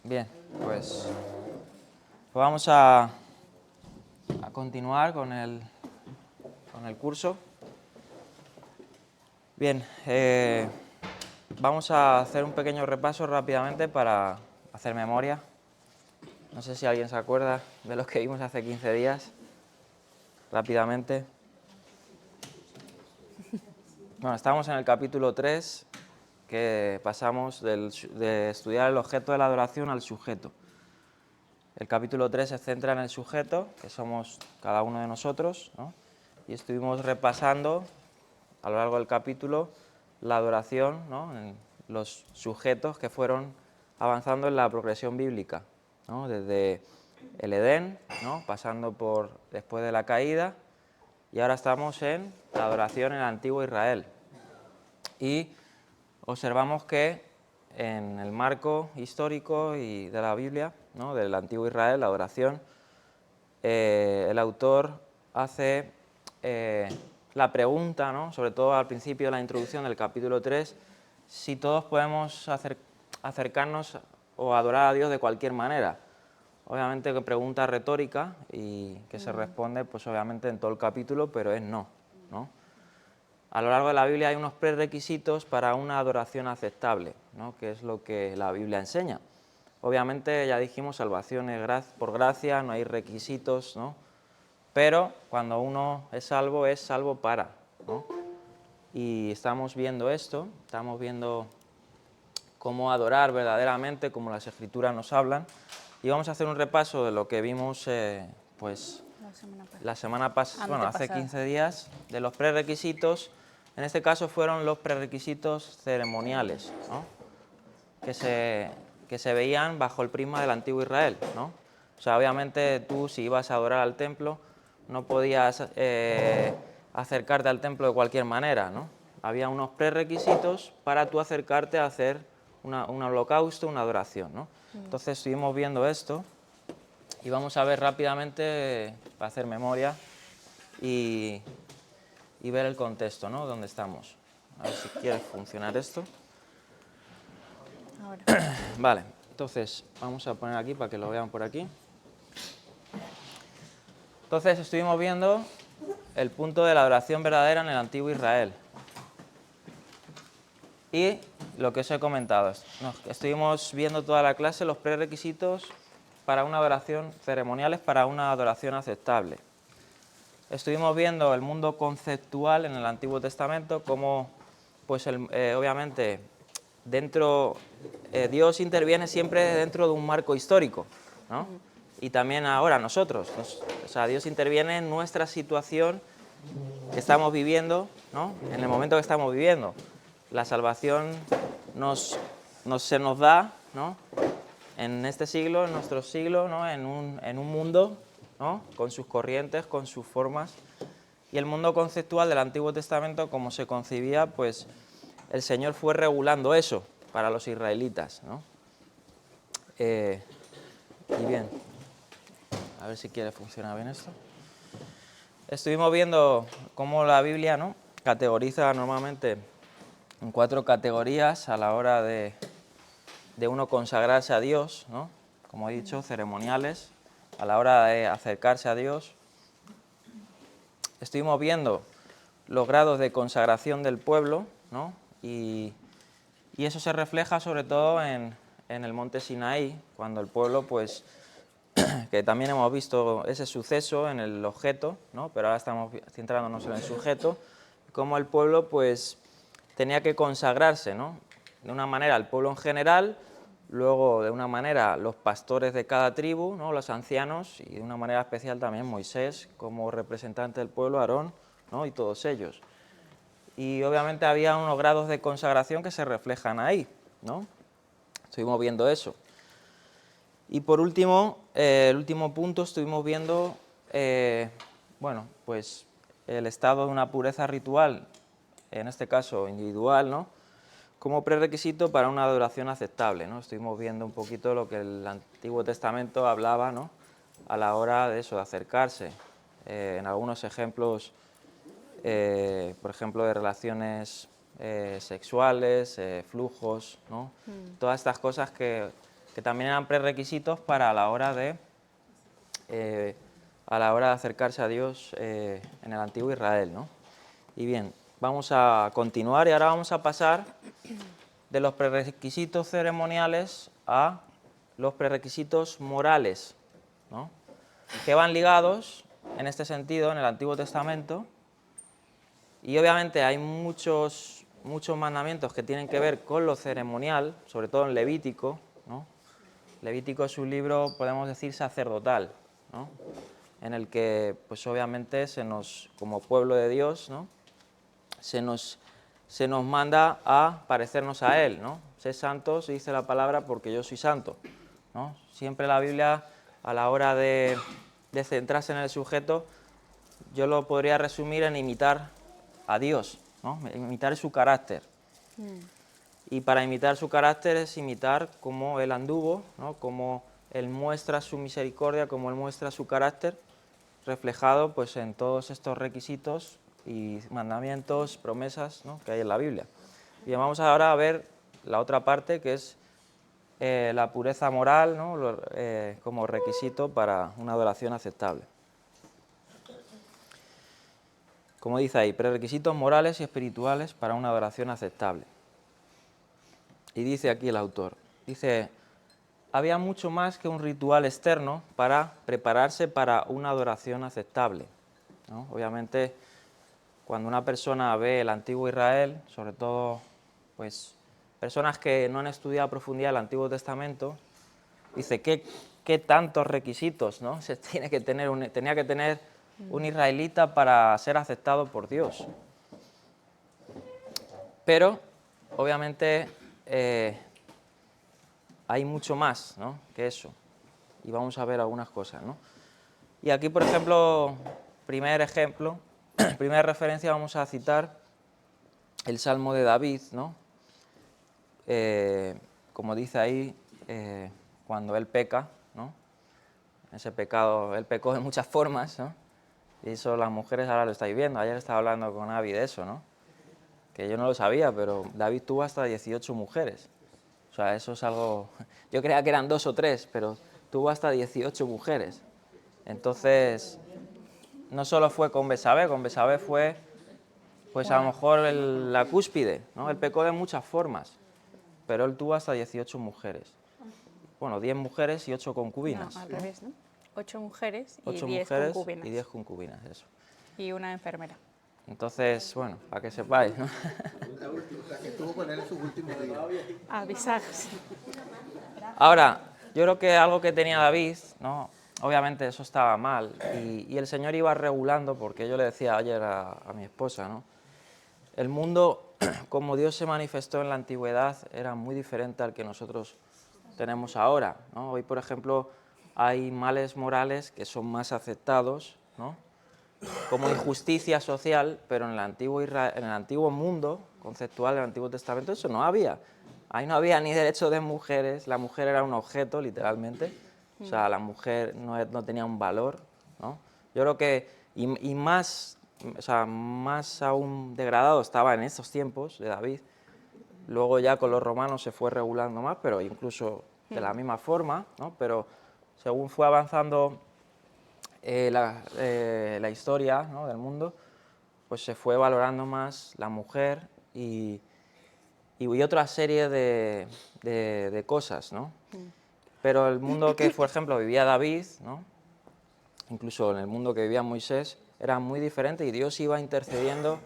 Bien, pues vamos a continuar con el curso. Bien, vamos a hacer un pequeño repaso rápidamente para hacer memoria. No sé si alguien se acuerda de los que vimos hace 15 días, rápidamente. Bueno, estamos en el capítulo 3, que pasamos de estudiar el objeto de la adoración al sujeto. El capítulo 3 se centra en el sujeto, que somos cada uno de nosotros, ¿no? Y estuvimos repasando a lo largo del capítulo la adoración, ¿no?, en los sujetos que fueron avanzando en la progresión bíblica, ¿no?, desde el Edén, ¿no?, pasando por después de la caída, y ahora estamos en la adoración en el antiguo Israel. Y observamos que en el marco histórico y de la Biblia, ¿no?, del antiguo Israel, la adoración, el autor hace la pregunta, ¿no?, sobre todo al principio de la introducción del capítulo 3, si todos podemos acercarnos o adorar a Dios de cualquier manera. Obviamente que pregunta retórica y que se responde, pues obviamente en todo el capítulo, pero es no, ¿no? A lo largo de la Biblia hay unos prerequisitos para una adoración aceptable, ¿no?, que es lo que la Biblia enseña. Obviamente, ya dijimos, salvación es por gracia, no hay requisitos, ¿no? Pero cuando uno es salvo para, ¿no? Y estamos viendo esto, estamos viendo cómo adorar verdaderamente, como las Escrituras nos hablan, y vamos a hacer un repaso de lo que vimos, pues, la semana pasada, bueno, hace 15 días, de los prerequisitos. En este caso fueron los prerequisitos ceremoniales, ¿no?, que se veían bajo el prisma del antiguo Israel, ¿no? O sea, obviamente tú, si ibas a adorar al templo, no podías acercarte al templo de cualquier manera, ¿no? Había unos prerequisitos para tú acercarte a hacer un holocausto, una adoración, ¿no? Entonces estuvimos viendo esto y vamos a ver rápidamente, para hacer memoria y ver el contexto, ¿no?, donde estamos. A ver si quiere funcionar esto. Ahora. Vale, entonces vamos a poner aquí para que lo vean por aquí. Entonces estuvimos viendo el punto de la adoración verdadera en el antiguo Israel. Y lo que os he comentado, estuvimos viendo toda la clase los prerequisitos para una adoración, ceremoniales para una adoración aceptable. Estuvimos viendo el mundo conceptual en el Antiguo Testamento, cómo, pues obviamente, Dios interviene siempre dentro de un marco histórico, ¿no? Y también ahora nosotros, o sea, Dios interviene en nuestra situación que estamos viviendo, ¿no?, en el momento que estamos viviendo. La salvación se nos da, ¿no?, en este siglo, en nuestro siglo, ¿no?, en un mundo, ¿no?, con sus corrientes, con sus formas. Y el mundo conceptual del Antiguo Testamento, como se concebía, pues el Señor fue regulando eso para los israelitas, ¿no? Y bien, a ver si quiere funcionar bien esto. Estuvimos viendo cómo la Biblia, ¿no?, categoriza normalmente en 4 categorías a la hora de uno consagrarse a Dios, ¿no?, como he dicho, ceremoniales, a la hora de acercarse a Dios. Estuvimos viendo los grados de consagración del pueblo, ¿no?, y eso se refleja sobre todo en el monte Sinaí, cuando el pueblo, pues, que también hemos visto ese suceso en el objeto, ¿no?, pero ahora estamos centrándonos en el sujeto, cómo el pueblo, pues, tenía que consagrarse, ¿no?, de una manera el pueblo en general, luego de una manera los pastores de cada tribu, ¿no?, los ancianos, y de una manera especial también Moisés como representante del pueblo, Aarón, ¿no?, y todos ellos. Y obviamente había unos grados de consagración que se reflejan ahí, ¿no? Estuvimos viendo eso. Y por último, el último punto, estuvimos viendo, bueno, pues el estado de una pureza ritual, en este caso individual, ¿no?, como prerequisito para una adoración aceptable, ¿no? Estuvimos viendo un poquito lo que el Antiguo Testamento hablaba, ¿no?, a la hora de eso, de acercarse. En algunos ejemplos, por ejemplo, de relaciones sexuales, flujos, ¿no? Todas estas cosas que que también eran prerequisitos para a la hora de acercarse a Dios en el antiguo Israel, ¿no? Y bien, vamos a continuar y ahora vamos a pasar de los prerequisitos ceremoniales a los prerequisitos morales, ¿no? Que van ligados en este sentido en el Antiguo Testamento, y obviamente hay muchos mandamientos que tienen que ver con lo ceremonial, sobre todo en Levítico, ¿no? Levítico es un libro, podemos decir, sacerdotal, ¿no? En el que, pues obviamente, como pueblo de Dios, ¿no? se nos manda a parecernos a Él, ¿no? Sé santos, dice la palabra, porque yo soy santo, ¿no? Siempre la Biblia, a la hora de centrarse en el sujeto, yo lo podría resumir en imitar a Dios, ¿no? Imitar su carácter. Y para imitar su carácter es imitar cómo Él anduvo, ¿no? Cómo Él muestra su misericordia, cómo Él muestra su carácter, reflejado pues en todos estos requisitos y mandamientos, promesas, ¿no? que hay en la Biblia. Bien, vamos ahora a ver la otra parte, que es la pureza moral, ¿no? Como requisito para una adoración aceptable. Como dice ahí, prerequisitos morales y espirituales para una adoración aceptable. Y dice aquí el autor, dice: había mucho más que un ritual externo para prepararse para una adoración aceptable, ¿no? Obviamente, cuando una persona ve el antiguo Israel, sobre todo pues personas que no han estudiado a profundidad el Antiguo Testamento, dice qué tantos requisitos, ¿no? tenía que tener un israelita para ser aceptado por Dios. Pero obviamente hay mucho más, ¿no? que eso, y vamos a ver algunas cosas, ¿no? Y aquí, por ejemplo, primera referencia, vamos a citar el Salmo de David, ¿no? Como dice ahí, cuando él peca, ¿no? Ese pecado, él pecó de muchas formas, ¿no? Y eso las mujeres ahora lo estáis viendo. Ayer estaba hablando con Avi de eso, ¿no? Que yo no lo sabía, pero David tuvo hasta 18 mujeres. O sea, eso es algo... Yo creía que eran 2 o 3, pero tuvo hasta 18 mujeres. Entonces, no solo fue con Betsabé fue, pues a lo mejor la cúspide, ¿no? Él pecó de muchas formas, pero él tuvo hasta 18 mujeres. Bueno, 10 mujeres y 8 concubinas. No, al revés, ¿no? 8 mujeres y 8 10 mujeres concubinas. y 10 concubinas, eso. Y una enfermera. Entonces, bueno, para que sepáis, ¿no? La que estuvo con él en sus últimos días. Avisar, sí. Ahora, yo creo que algo que tenía David, ¿no? Obviamente eso estaba mal, y el Señor iba regulando, porque yo le decía ayer a mi esposa, ¿no? El mundo, como Dios se manifestó en la antigüedad, era muy diferente al que nosotros tenemos ahora, ¿no? Hoy, por ejemplo, hay males morales que son más aceptados, ¿no? Como injusticia social, pero en el antiguo mundo conceptual del Antiguo Testamento eso no había. Ahí no había ni derecho de mujeres, la mujer era un objeto, literalmente. O sea, la mujer no tenía un valor, ¿no? Yo creo que, y más, o sea, más aún degradado estaba en esos tiempos de David. Luego ya con los romanos se fue regulando más, pero incluso de la misma forma, ¿no? Pero según fue avanzando la historia, ¿no? del mundo, pues se fue valorando más la mujer y otra serie de cosas, ¿no? Pero el mundo que, por ejemplo, vivía David, ¿no? Incluso en el mundo que vivía Moisés, era muy diferente, y Dios iba intercediendo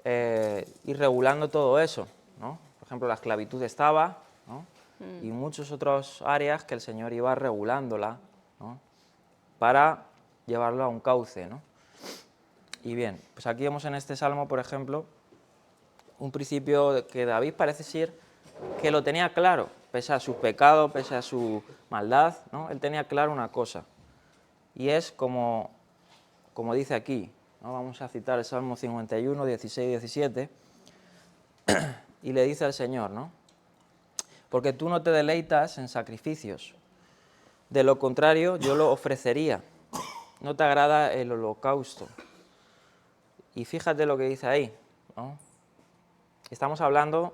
y regulando todo eso, ¿no? Por ejemplo, la esclavitud estaba, ¿no? Y muchas otras áreas que el Señor iba regulándola, ¿no? Para llevarlo a un cauce, ¿no? Y bien, pues aquí vemos en este salmo, por ejemplo, un principio que David parece ser que lo tenía claro, pese a sus pecados, pese a su maldad, ¿no? Él tenía claro una cosa, y es como dice aquí, ¿no? Vamos a citar el Salmo 51, 16 y 17, y le dice al Señor, ¿no? Porque tú no te deleitas en sacrificios, de lo contrario yo lo ofrecería, no te agrada el holocausto. Y fíjate lo que dice ahí, ¿no? Estamos hablando,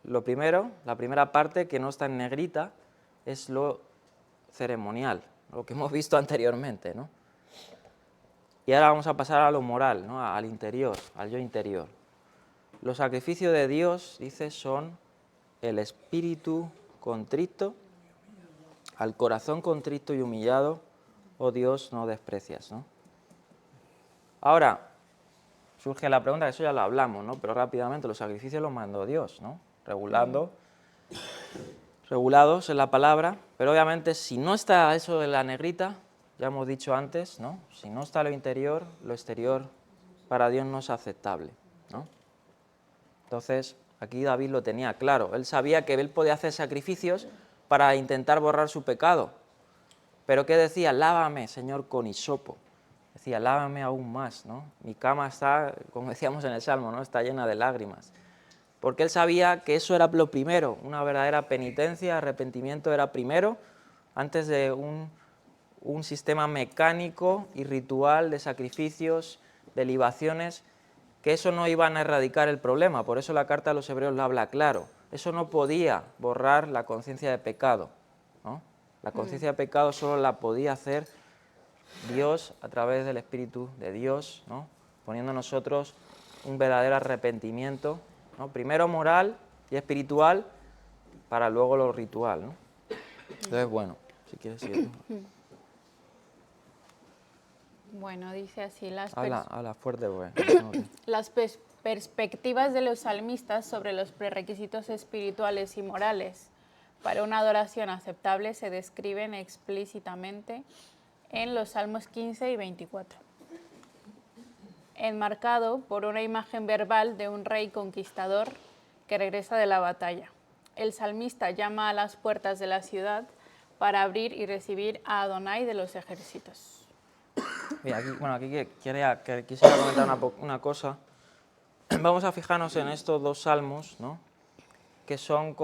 lo primero, la primera parte que no está en negrita, es lo ceremonial, lo que hemos visto anteriormente, ¿no? Y ahora vamos a pasar a lo moral, ¿no? Al interior, al yo interior. Los sacrificios de Dios, dice, son el espíritu contrito, al corazón contrito y humillado, oh Dios, no desprecias, ¿no? Ahora, surge la pregunta, que eso ya lo hablamos, ¿no? Pero rápidamente, los sacrificios los mandó Dios, ¿no? Regulados en la palabra, pero obviamente si no está eso de la negrita, ya hemos dicho antes, ¿no? Si no está lo interior, lo exterior para Dios no es aceptable, ¿no? Entonces, aquí David lo tenía claro. Él sabía que él podía hacer sacrificios para intentar borrar su pecado. Pero ¿qué decía? Lávame, Señor, con hisopo. Decía, lávame aún más, ¿no? Mi cama está, como decíamos en el Salmo, ¿no? Está llena de lágrimas. Porque él sabía que eso era lo primero, una verdadera penitencia, arrepentimiento era primero, antes de un sistema mecánico y ritual de sacrificios, de libaciones, que eso no iban a erradicar el problema. Por eso la carta a los hebreos lo habla claro. Eso no podía borrar la conciencia de pecado, ¿no? La conciencia de pecado solo la podía hacer Dios a través del Espíritu de Dios, ¿no? Poniendo en nosotros un verdadero arrepentimiento, ¿no? Primero moral y espiritual, para luego lo ritual, ¿no? Entonces, bueno, si quieres seguir. Bueno, dice así, Habla fuerte, güey. las perspectivas de los salmistas sobre los prerequisitos espirituales y morales para una adoración aceptable se describen explícitamente en los Salmos 15 y 24. Enmarcado por una imagen verbal de un rey conquistador que regresa de la batalla. El salmista llama a las puertas de la ciudad para abrir y recibir a Adonai de los ejércitos. Mira, aquí quisiera comentar una cosa. Vamos a fijarnos en estos dos salmos, ¿no? Que son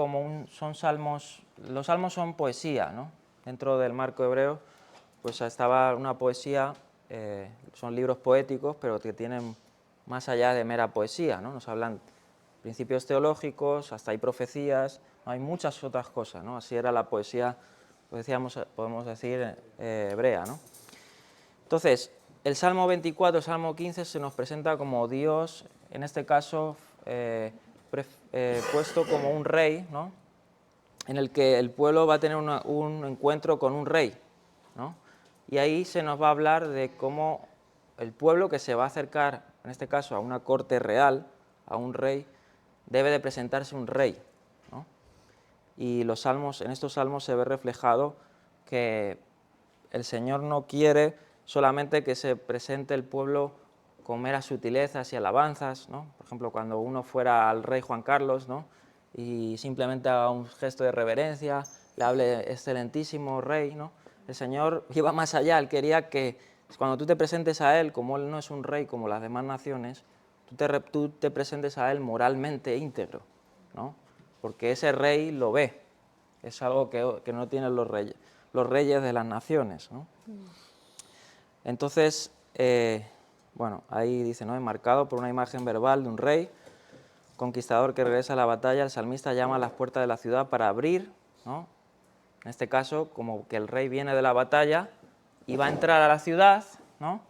son salmos, los salmos son poesía, ¿no? Dentro del marco hebreo, pues estaba una poesía, son libros poéticos, pero que tienen más allá de mera poesía, ¿no? Nos hablan principios teológicos, hasta hay profecías, ¿no? Hay muchas otras cosas, ¿no? Así era la poesía, pues podemos decir, hebrea, ¿no? Entonces, el Salmo 24, el Salmo 15 se nos presenta como Dios, en este caso, puesto como un rey, ¿no? En el que el pueblo va a tener un encuentro con un rey, ¿no? Y ahí se nos va a hablar de cómo el pueblo que se va a acercar, en este caso, a una corte real, a un rey, debe de presentarse un rey, ¿no? Y en estos salmos se ve reflejado que el Señor no quiere solamente que se presente el pueblo con meras sutilezas y alabanzas, ¿no? Por ejemplo, cuando uno fuera al rey Juan Carlos, ¿no? Y simplemente haga un gesto de reverencia, le hable excelentísimo rey, ¿no? El Señor iba más allá, Él quería que cuando tú te presentes a Él, como Él no es un rey como las demás naciones, tú te presentes a Él moralmente íntegro, ¿no? Porque ese rey lo ve, es algo que no tienen los reyes de las naciones, ¿no? Entonces, bueno, ahí dice, ¿no? Enmarcado por una imagen verbal de un rey, conquistador que regresa a la batalla, el salmista llama a las puertas de la ciudad para abrir, ¿no? En este caso, como que el rey viene de la batalla y va a entrar a la ciudad, ¿no?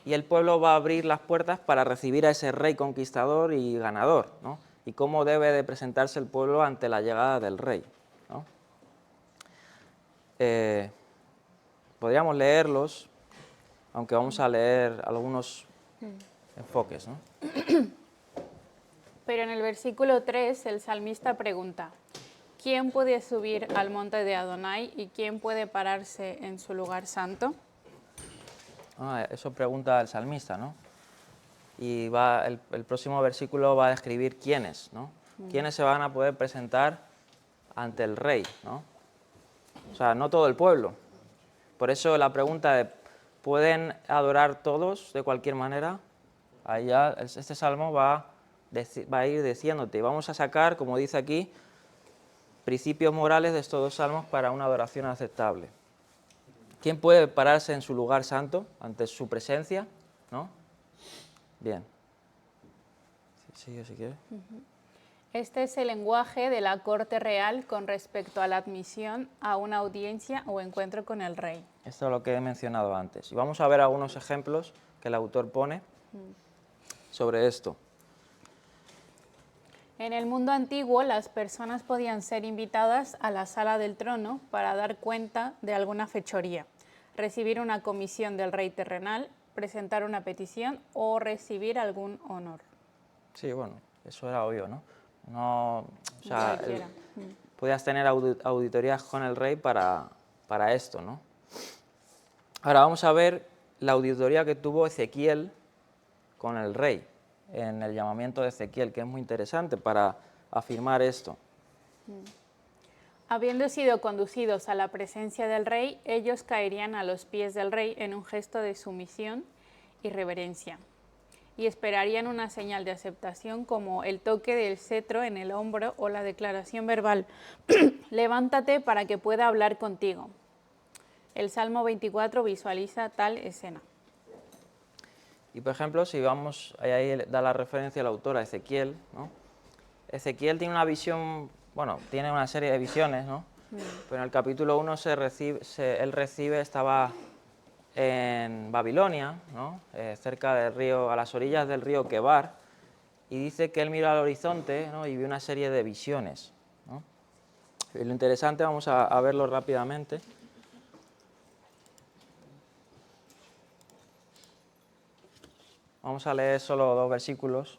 Y el pueblo va a abrir las puertas para recibir a ese rey conquistador y ganador, ¿no? Y cómo debe de presentarse el pueblo ante la llegada del rey, ¿no? Podríamos leerlos, aunque vamos a leer algunos enfoques, ¿no? Pero en el versículo 3 el salmista pregunta, ¿quién puede subir al monte de Adonai y quién puede pararse en su lugar santo? Eso pregunta el salmista, ¿no? Y el próximo versículo va a describir quiénes, ¿no? Quiénes se van a poder presentar ante el rey, ¿no? O sea, no todo el pueblo. Por eso la pregunta de, ¿pueden adorar todos de cualquier manera? Ahí ya este salmo va a ir diciéndote, vamos a sacar, como dice aquí, principios morales de estos dos salmos para una adoración aceptable. ¿Quién puede pararse en su lugar santo, ante su presencia? ¿No? Bien. Sigue si quieres. Este es el lenguaje de la corte real con respecto a la admisión a una audiencia o encuentro con el rey. Esto es lo que he mencionado antes. Y vamos a ver algunos ejemplos que el autor pone sobre esto. En el mundo antiguo, las personas podían ser invitadas a la sala del trono para dar cuenta de alguna fechoría, recibir una comisión del rey terrenal, presentar una petición o recibir algún honor. Sí, bueno, eso era obvio, ¿no? No, o sea, Cualquiera. podías tener auditorías con el rey para esto, ¿no? Ahora vamos a ver la auditoría que tuvo Ezequiel con el rey, en el llamamiento de Ezequiel, que es muy interesante para afirmar esto. Habiendo sido conducidos a la presencia del rey, ellos caerían a los pies del rey en un gesto de sumisión y reverencia, y esperarían una señal de aceptación como el toque del cetro en el hombro o la declaración verbal, levántate para que pueda hablar contigo. El Salmo 24 visualiza tal escena. Y por ejemplo, si vamos, ahí da la referencia el autor a Ezequiel, ¿no? Ezequiel tiene una visión, bueno, tiene una serie de visiones, ¿no? Pero en el capítulo 1 él recibe, estaba en Babilonia, ¿no? Cerca del río, a las orillas del río Quebar, y dice que él miró al horizonte, ¿no? Y vio una serie de visiones, ¿no? Y lo interesante, vamos a verlo rápidamente. Vamos a leer solo 2 versículos.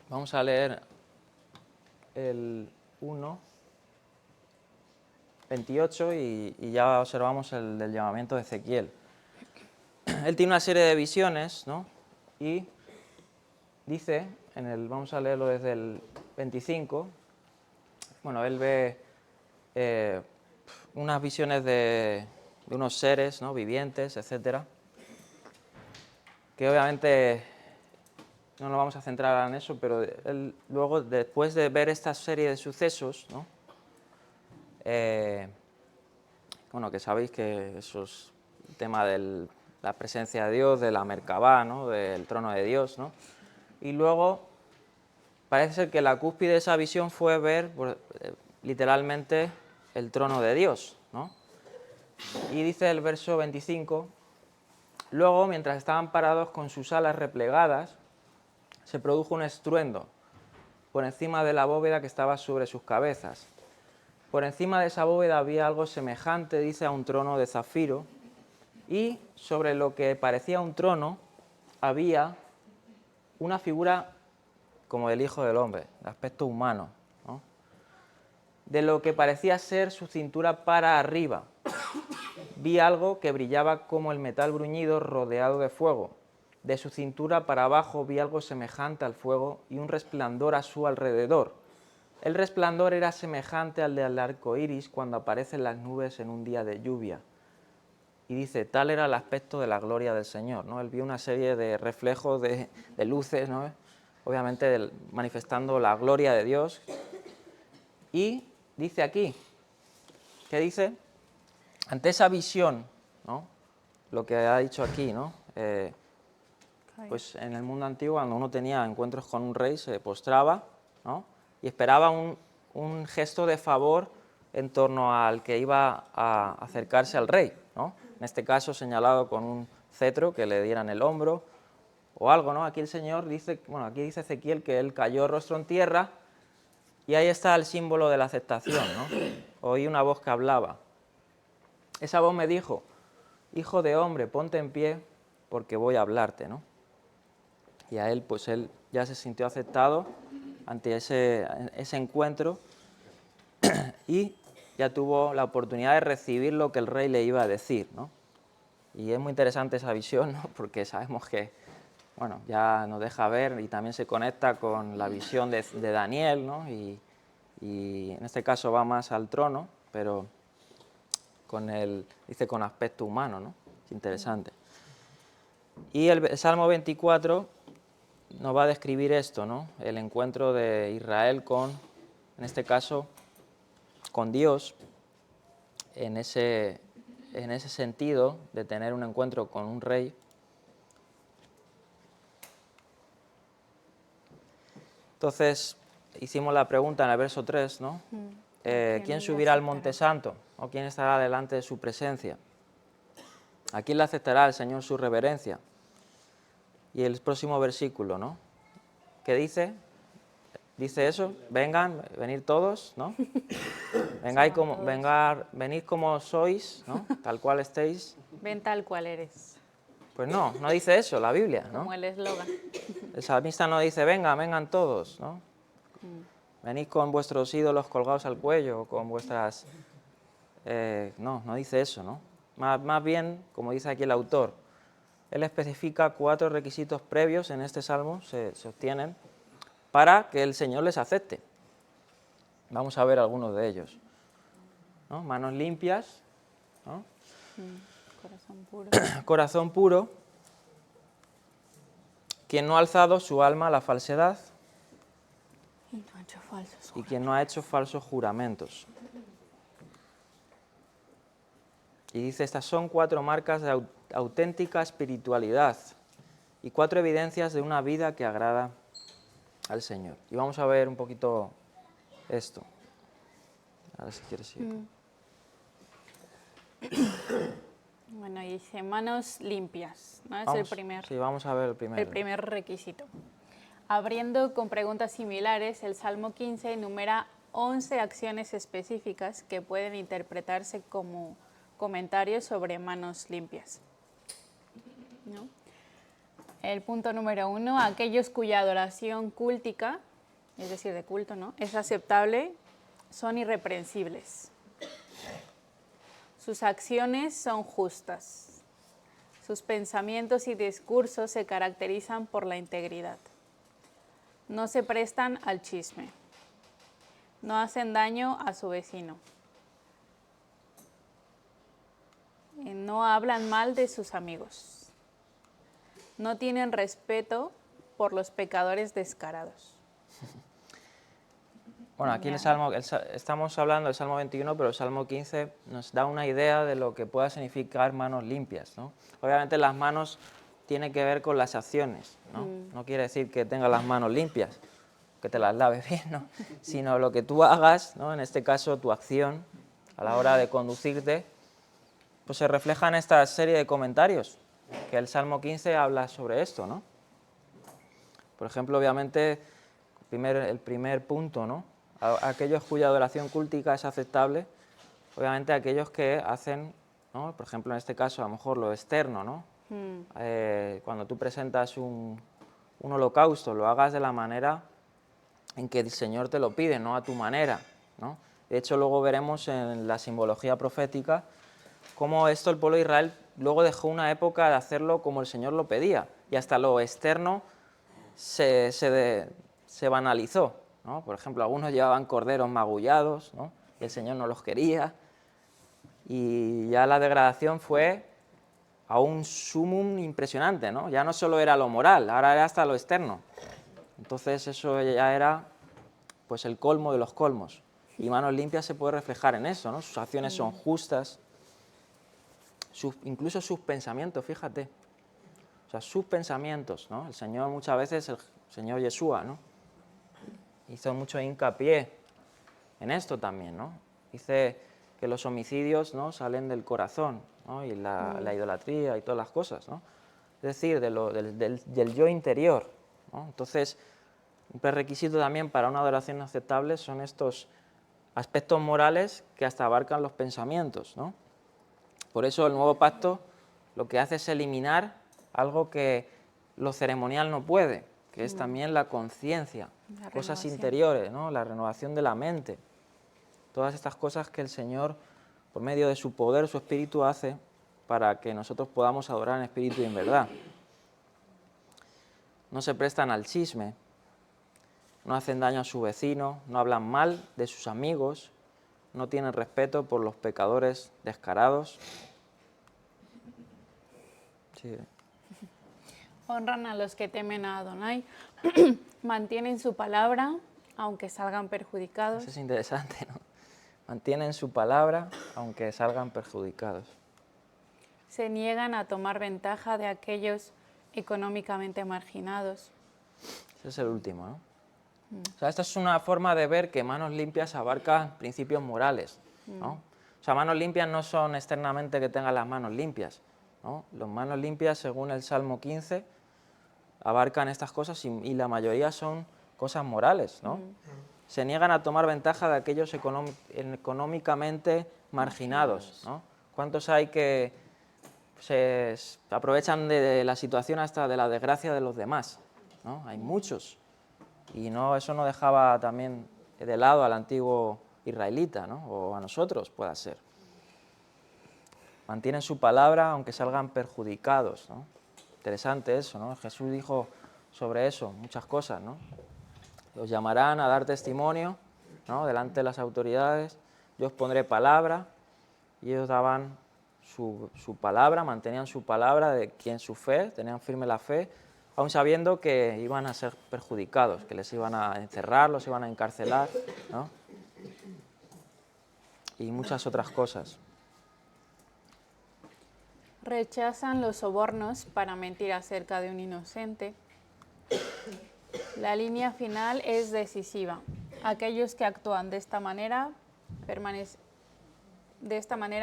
Vamos a leer el 1, 28 y ya observamos el del llamamiento de Ezequiel. Él tiene una serie de visiones, ¿no? Y dice, vamos a leerlo desde el 25, bueno, él ve unas visiones de unos seres, ¿no? Vivientes, etcétera, que obviamente no nos vamos a centrar ahora en eso, pero él luego, después de ver esta serie de sucesos, ¿no? Bueno, que sabéis que eso es el tema de la presencia de Dios, de la Merkabá, ¿no? Del trono de Dios, ¿no? Y luego parece ser que la cúspide de esa visión fue ver literalmente el trono de Dios, ¿no? Y dice el verso 25, luego, mientras estaban parados con sus alas replegadas, se produjo un estruendo por encima de la bóveda que estaba sobre sus cabezas. Por encima de esa bóveda había algo semejante, dice, a un trono de zafiro, y sobre lo que parecía un trono había una figura como del Hijo del Hombre, de aspecto humano, ¿no? De lo que parecía ser su cintura para arriba. Vi algo que brillaba como el metal bruñido rodeado de fuego. De su cintura para abajo vi algo semejante al fuego y un resplandor a su alrededor. El resplandor era semejante al del arco iris cuando aparecen las nubes en un día de lluvia. Y dice, tal era el aspecto de la gloria del Señor, ¿no? Él vio una serie de reflejos de luces, ¿no? Obviamente manifestando la gloria de Dios. Y dice aquí, ¿qué dice? Ante esa visión, ¿no? Lo que ha dicho aquí, ¿no? Pues en el mundo antiguo, cuando uno tenía encuentros con un rey, se postraba, ¿no? Y esperaba un gesto de favor en torno al que iba a acercarse al rey, ¿no? En este caso señalado con un cetro que le dieran el hombro o algo, ¿no? Aquí el Señor dice, bueno, aquí dice Ezequiel que él cayó rostro en tierra y ahí está el símbolo de la aceptación, ¿no? Oí una voz que hablaba. Esa voz me dijo, hijo de hombre, ponte en pie porque voy a hablarte, ¿no? Y a él, pues él ya se sintió aceptado ante ese encuentro y ya tuvo la oportunidad de recibir lo que el rey le iba a decir, ¿no? Y es muy interesante esa visión, ¿no? Porque sabemos que, bueno, ya nos deja ver y también se conecta con la visión de Daniel, ¿no? Y en este caso va más al trono, pero dice con aspecto humano, ¿no? Es interesante. Y el Salmo 24 nos va a describir esto, ¿no? El encuentro de Israel en este caso, con Dios, en ese sentido de tener un encuentro con un rey. Entonces, hicimos la pregunta en el verso 3, ¿no? ¿Quién subirá al monte santo? ¿O quién estará delante de su presencia? ¿A quién le aceptará el Señor su reverencia? Y el próximo versículo, ¿no? ¿Qué dice? Dice eso, vengan, venid todos, ¿no? Venid como sois, ¿no? Tal cual estéis. Ven tal cual eres, Pues no, no dice eso la Biblia, ¿no? como el eslogan. El salmista no dice, vengan todos, ¿no? Venid con vuestros ídolos colgados al cuello, con vuestras... no dice eso, ¿no? Más bien, como dice aquí el autor, él especifica 4 requisitos previos en este salmo, se obtienen, para que el Señor les acepte. Vamos a ver algunos de ellos, ¿no? Manos limpias, ¿no? Corazón puro. Corazón puro, quien no ha alzado su alma a la falsedad Y no ha hecho falsos y quien no ha hecho falsos juramentos. Y dice, estas son 4 marcas de auténtica espiritualidad y 4 evidencias de una vida que agrada al Señor. Y vamos a ver un poquito esto. A ver si quieres ir. Bueno, y dice manos limpias, ¿no? Es el primer. Sí, vamos a ver el primero. El primer requisito. Abriendo con preguntas similares, el Salmo 15 enumera 11 acciones específicas que pueden interpretarse como comentarios sobre manos limpias, ¿no? El punto número 1, aquellos cuya adoración cúltica, es decir, de culto, ¿no?, es aceptable, son irreprensibles. Sus acciones son justas. Sus pensamientos y discursos se caracterizan por la integridad. No se prestan al chisme. No hacen daño a su vecino. No hablan mal de sus amigos. No tienen respeto por los pecadores descarados. Bueno, aquí estamos hablando del Salmo 21, pero el Salmo 15 nos da una idea de lo que pueda significar manos limpias, ¿no? Obviamente las manos tienen que ver con las acciones, ¿no? No quiere decir que tengas las manos limpias, que te las laves bien, ¿no? Sino lo que tú hagas, ¿no? En este caso tu acción a la hora de conducirte, pues se refleja en esta serie de comentarios que el Salmo 15 habla sobre esto, ¿no? Por ejemplo, obviamente, el primer punto, ¿no? Aquellos cuya adoración cúltica es aceptable, obviamente aquellos que hacen, ¿no?, por ejemplo, en este caso, a lo mejor lo externo, ¿no? Cuando tú presentas un holocausto, lo hagas de la manera en que el Señor te lo pide, no a tu manera, ¿no? De hecho, luego veremos en la simbología profética cómo esto el pueblo de Israel luego dejó una época de hacerlo como el Señor lo pedía, y hasta lo externo se banalizó, ¿no? Por ejemplo, algunos llevaban corderos magullados, ¿no?, y el Señor no los quería, y ya la degradación fue a un sumum impresionante, ¿no? Ya no solo era lo moral, ahora era hasta lo externo. Entonces eso ya era, pues, el colmo de los colmos. Y manos limpias se puede reflejar en eso, ¿no? Sus acciones son justas, incluso sus pensamientos, fíjate. O sea, sus pensamientos, ¿no? El Señor muchas veces, el Señor Yeshua, ¿no?, hizo mucho hincapié en esto también, ¿no? Dice que los homicidios, ¿no?, salen del corazón, ¿no?, y la idolatría y todas las cosas, ¿no? Es decir, del yo interior, ¿no? Entonces, un prerequisito también para una adoración aceptable son estos aspectos morales que hasta abarcan los pensamientos, ¿no? Por eso el nuevo pacto lo que hace es eliminar algo que lo ceremonial no puede, que es también la conciencia, cosas interiores, ¿no?, la renovación de la mente. Todas estas cosas que el Señor, por medio de su poder, su espíritu, hace para que nosotros podamos adorar en espíritu y en verdad. No se prestan al chisme, no hacen daño a su vecino, no hablan mal de sus amigos, no tienen respeto por los pecadores descarados. Sí. Honran a los que temen a Adonai, mantienen su palabra, aunque salgan perjudicados. Eso es interesante, ¿no? Mantienen su palabra, aunque salgan perjudicados. Se niegan a tomar ventaja de aquellos económicamente marginados. Ese es el último, ¿no? O sea, esta es una forma de ver que manos limpias abarca principios morales, ¿no? O sea, manos limpias no son externamente que tengan las manos limpias, ¿no? Las manos limpias, según el Salmo 15, abarcan estas cosas y la mayoría son cosas morales, ¿no? Se niegan a tomar ventaja de aquellos económicamente marginados, ¿no? ¿Cuántos hay que se aprovechan de la situación hasta de la desgracia de los demás, ¿no? Hay muchos. Y no, eso no dejaba también de lado al antiguo israelita, ¿no? O a nosotros, pueda ser. Mantienen su palabra aunque salgan perjudicados, ¿no? Interesante eso, ¿no? Jesús dijo sobre eso muchas cosas, ¿no? Los llamarán a dar testimonio, ¿no? Delante de las autoridades, yo os pondré palabra, y ellos daban su palabra, mantenían su palabra de quien su fe, tenían firme la fe, aun sabiendo que iban a ser perjudicados, que les iban a encerrar, los iban a encarcelar, ¿no? Y muchas otras cosas. Rechazan los sobornos para mentir acerca de un inocente. La línea final es decisiva. Aquellos que actúan de esta manera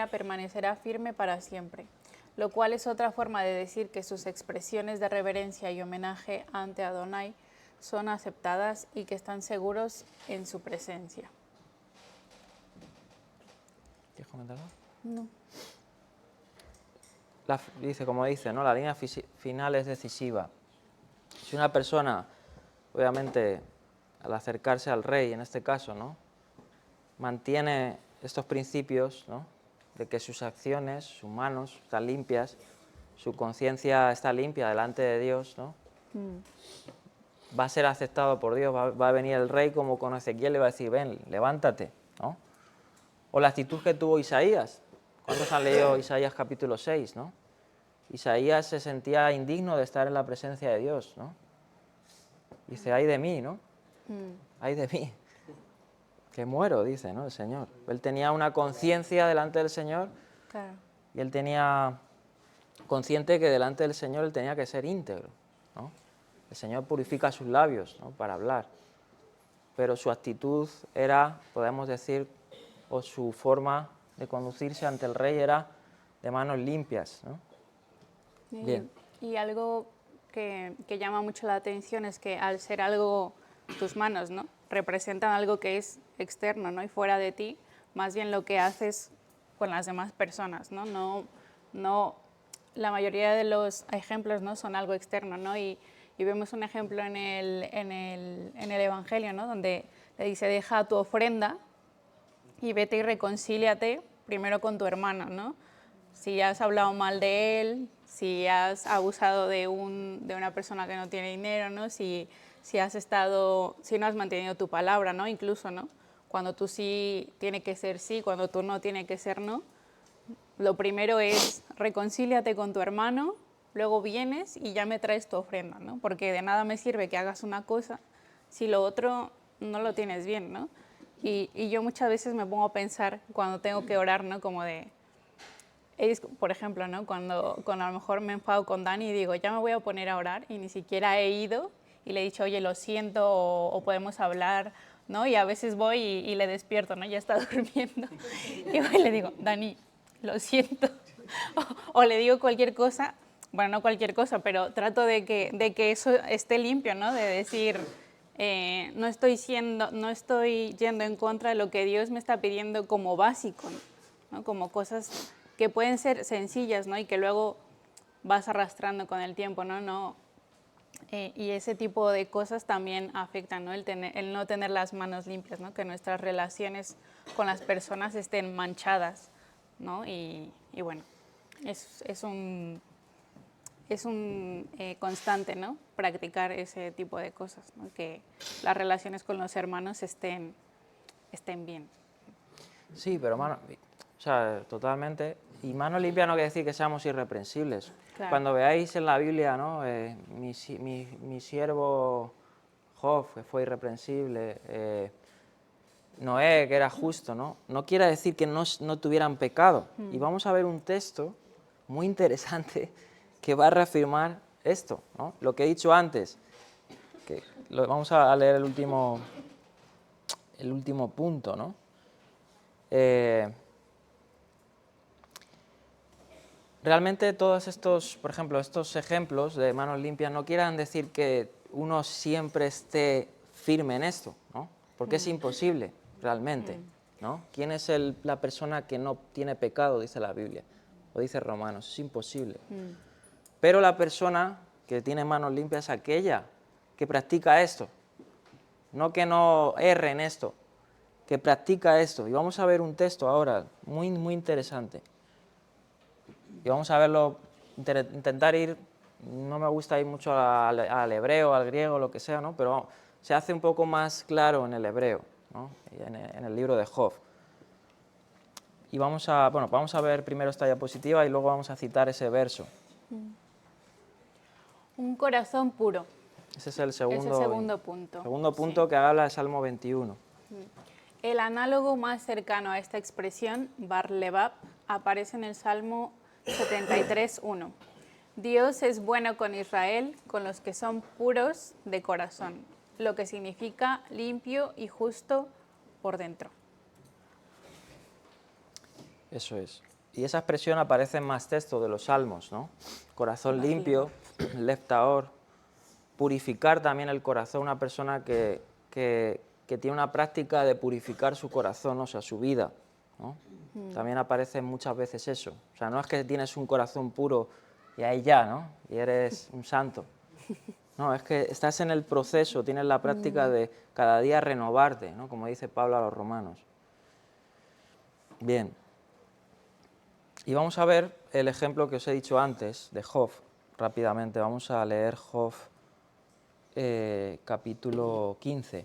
permanecerá firme para siempre, lo cual es otra forma de decir que sus expresiones de reverencia y homenaje ante Adonai son aceptadas y que están seguros en su presencia. ¿Quieres comentarlo? No. Dice, como dice, ¿no? La línea final es decisiva. Si una persona, obviamente, al acercarse al rey, en este caso, ¿no? Mantiene estos principios, ¿no? De que sus acciones, sus manos están limpias, su conciencia está limpia delante de Dios, ¿no? Va a ser aceptado por Dios, va a venir el rey como con Ezequiel, le va a decir, ven, levántate, ¿no? O la actitud que tuvo Isaías. ¿Cuántos han leído Isaías capítulo 6, ¿no? Isaías se sentía indigno de estar en la presencia de Dios, ¿no? Dice, ay de mí, ¿no? Ay de mí, que muero, dice, ¿no? El Señor. Él tenía una conciencia delante del Señor, Claro. y él tenía consciente que delante del Señor él tenía que ser íntegro, ¿no? El Señor purifica sus labios, ¿no? Para hablar, pero su actitud era, podemos decir, o su forma de conducirse ante el rey era de manos limpias, ¿no? Bien. Y algo que llama mucho la atención es que al ser algo, tus manos, ¿no? Representan algo que es externo, ¿no? Y fuera de ti, más bien lo que haces con las demás personas, ¿no? No, la mayoría de los ejemplos, ¿no? Son algo externo, ¿no? Y vemos un ejemplo en el Evangelio, ¿no? Donde le dice, deja tu ofrenda y vete y reconcíliate primero con tu hermano, ¿no? Si has hablado mal de él, si has abusado de una persona que no tiene dinero, ¿no? Si no has mantenido tu palabra, ¿no? Incluso, ¿no? Cuando tú sí tiene que ser sí, cuando tú no tiene que ser no. Lo primero es reconcíliate con tu hermano, luego vienes y ya me traes tu ofrenda, ¿no? Porque de nada me sirve que hagas una cosa si lo otro no lo tienes bien, ¿no? Y yo muchas veces me pongo a pensar cuando tengo que orar, ¿no? Como de, por ejemplo, ¿no? Cuando a lo mejor me enfado con Dani y digo, ya me voy a poner a orar y ni siquiera he ido y le he dicho, oye, lo siento o podemos hablar, ¿no? Y a veces voy y le despierto, ¿no? Ya está durmiendo. Y voy y le digo, Dani, lo siento. O le digo cualquier cosa, bueno, no cualquier cosa, pero trato de que eso esté limpio, ¿no? De decir, no estoy yendo en contra de lo que Dios me está pidiendo como básico, ¿no? Como cosas que pueden ser sencillas, ¿no? Y que luego vas arrastrando con el tiempo, ¿no? Y ese tipo de cosas también afectan, ¿no? El no tener las manos limpias, ¿no? Que nuestras relaciones con las personas estén manchadas, ¿no? Y bueno, es un constante, ¿no? Practicar ese tipo de cosas, ¿no? Que las relaciones con los hermanos estén bien. Sí, pero mano, o sea, totalmente. Y mano limpia no quiere decir que seamos irreprensibles. Claro. Cuando veáis en la Biblia, ¿no? Mi siervo Job, que fue irreprensible, Noé, que era justo, ¿no? No quiere decir que no tuvieran pecado. Y vamos a ver un texto muy interesante que va a reafirmar esto, ¿no? Lo que he dicho antes, que vamos a leer el último punto, ¿no? Realmente todos estos, por ejemplo, estos ejemplos de manos limpias no quieran decir que uno siempre esté firme en esto, ¿no? Porque es imposible, realmente, ¿no? ¿Quién es la persona que no tiene pecado, dice la Biblia, o dice Romanos? Es imposible. Pero la persona que tiene manos limpias es aquella que practica esto, no que no erre en esto, que practica esto. Y vamos a ver un texto ahora muy, muy interesante. Y vamos a verlo, intentar ir, no me gusta ir mucho al hebreo, al griego, lo que sea, ¿no? Pero se hace un poco más claro en el hebreo, ¿no? En el libro de Job. Y vamos a ver primero esta diapositiva y luego vamos a citar ese verso. Un corazón puro. Ese es el segundo punto. Segundo punto que habla de Salmo 21. El análogo más cercano a esta expresión, bar lebab, aparece en el Salmo 73:1. Dios es bueno con Israel, con los que son puros de corazón, lo que significa limpio y justo por dentro. Eso es. Y esa expresión aparece en más textos de los Salmos, ¿no? Corazón limpio, lev tahor, purificar también el corazón, una persona que tiene una práctica de purificar su corazón, o sea, su vida, ¿no? También aparece muchas veces eso. O sea, no es que tienes un corazón puro y ahí ya, ¿no? Y eres un santo. No, es que estás en el proceso, tienes la práctica de cada día renovarte, ¿no? Como dice Pablo a los romanos. Bien. Y vamos a ver el ejemplo que os he dicho antes de Job, rápidamente. Vamos a leer Job capítulo 15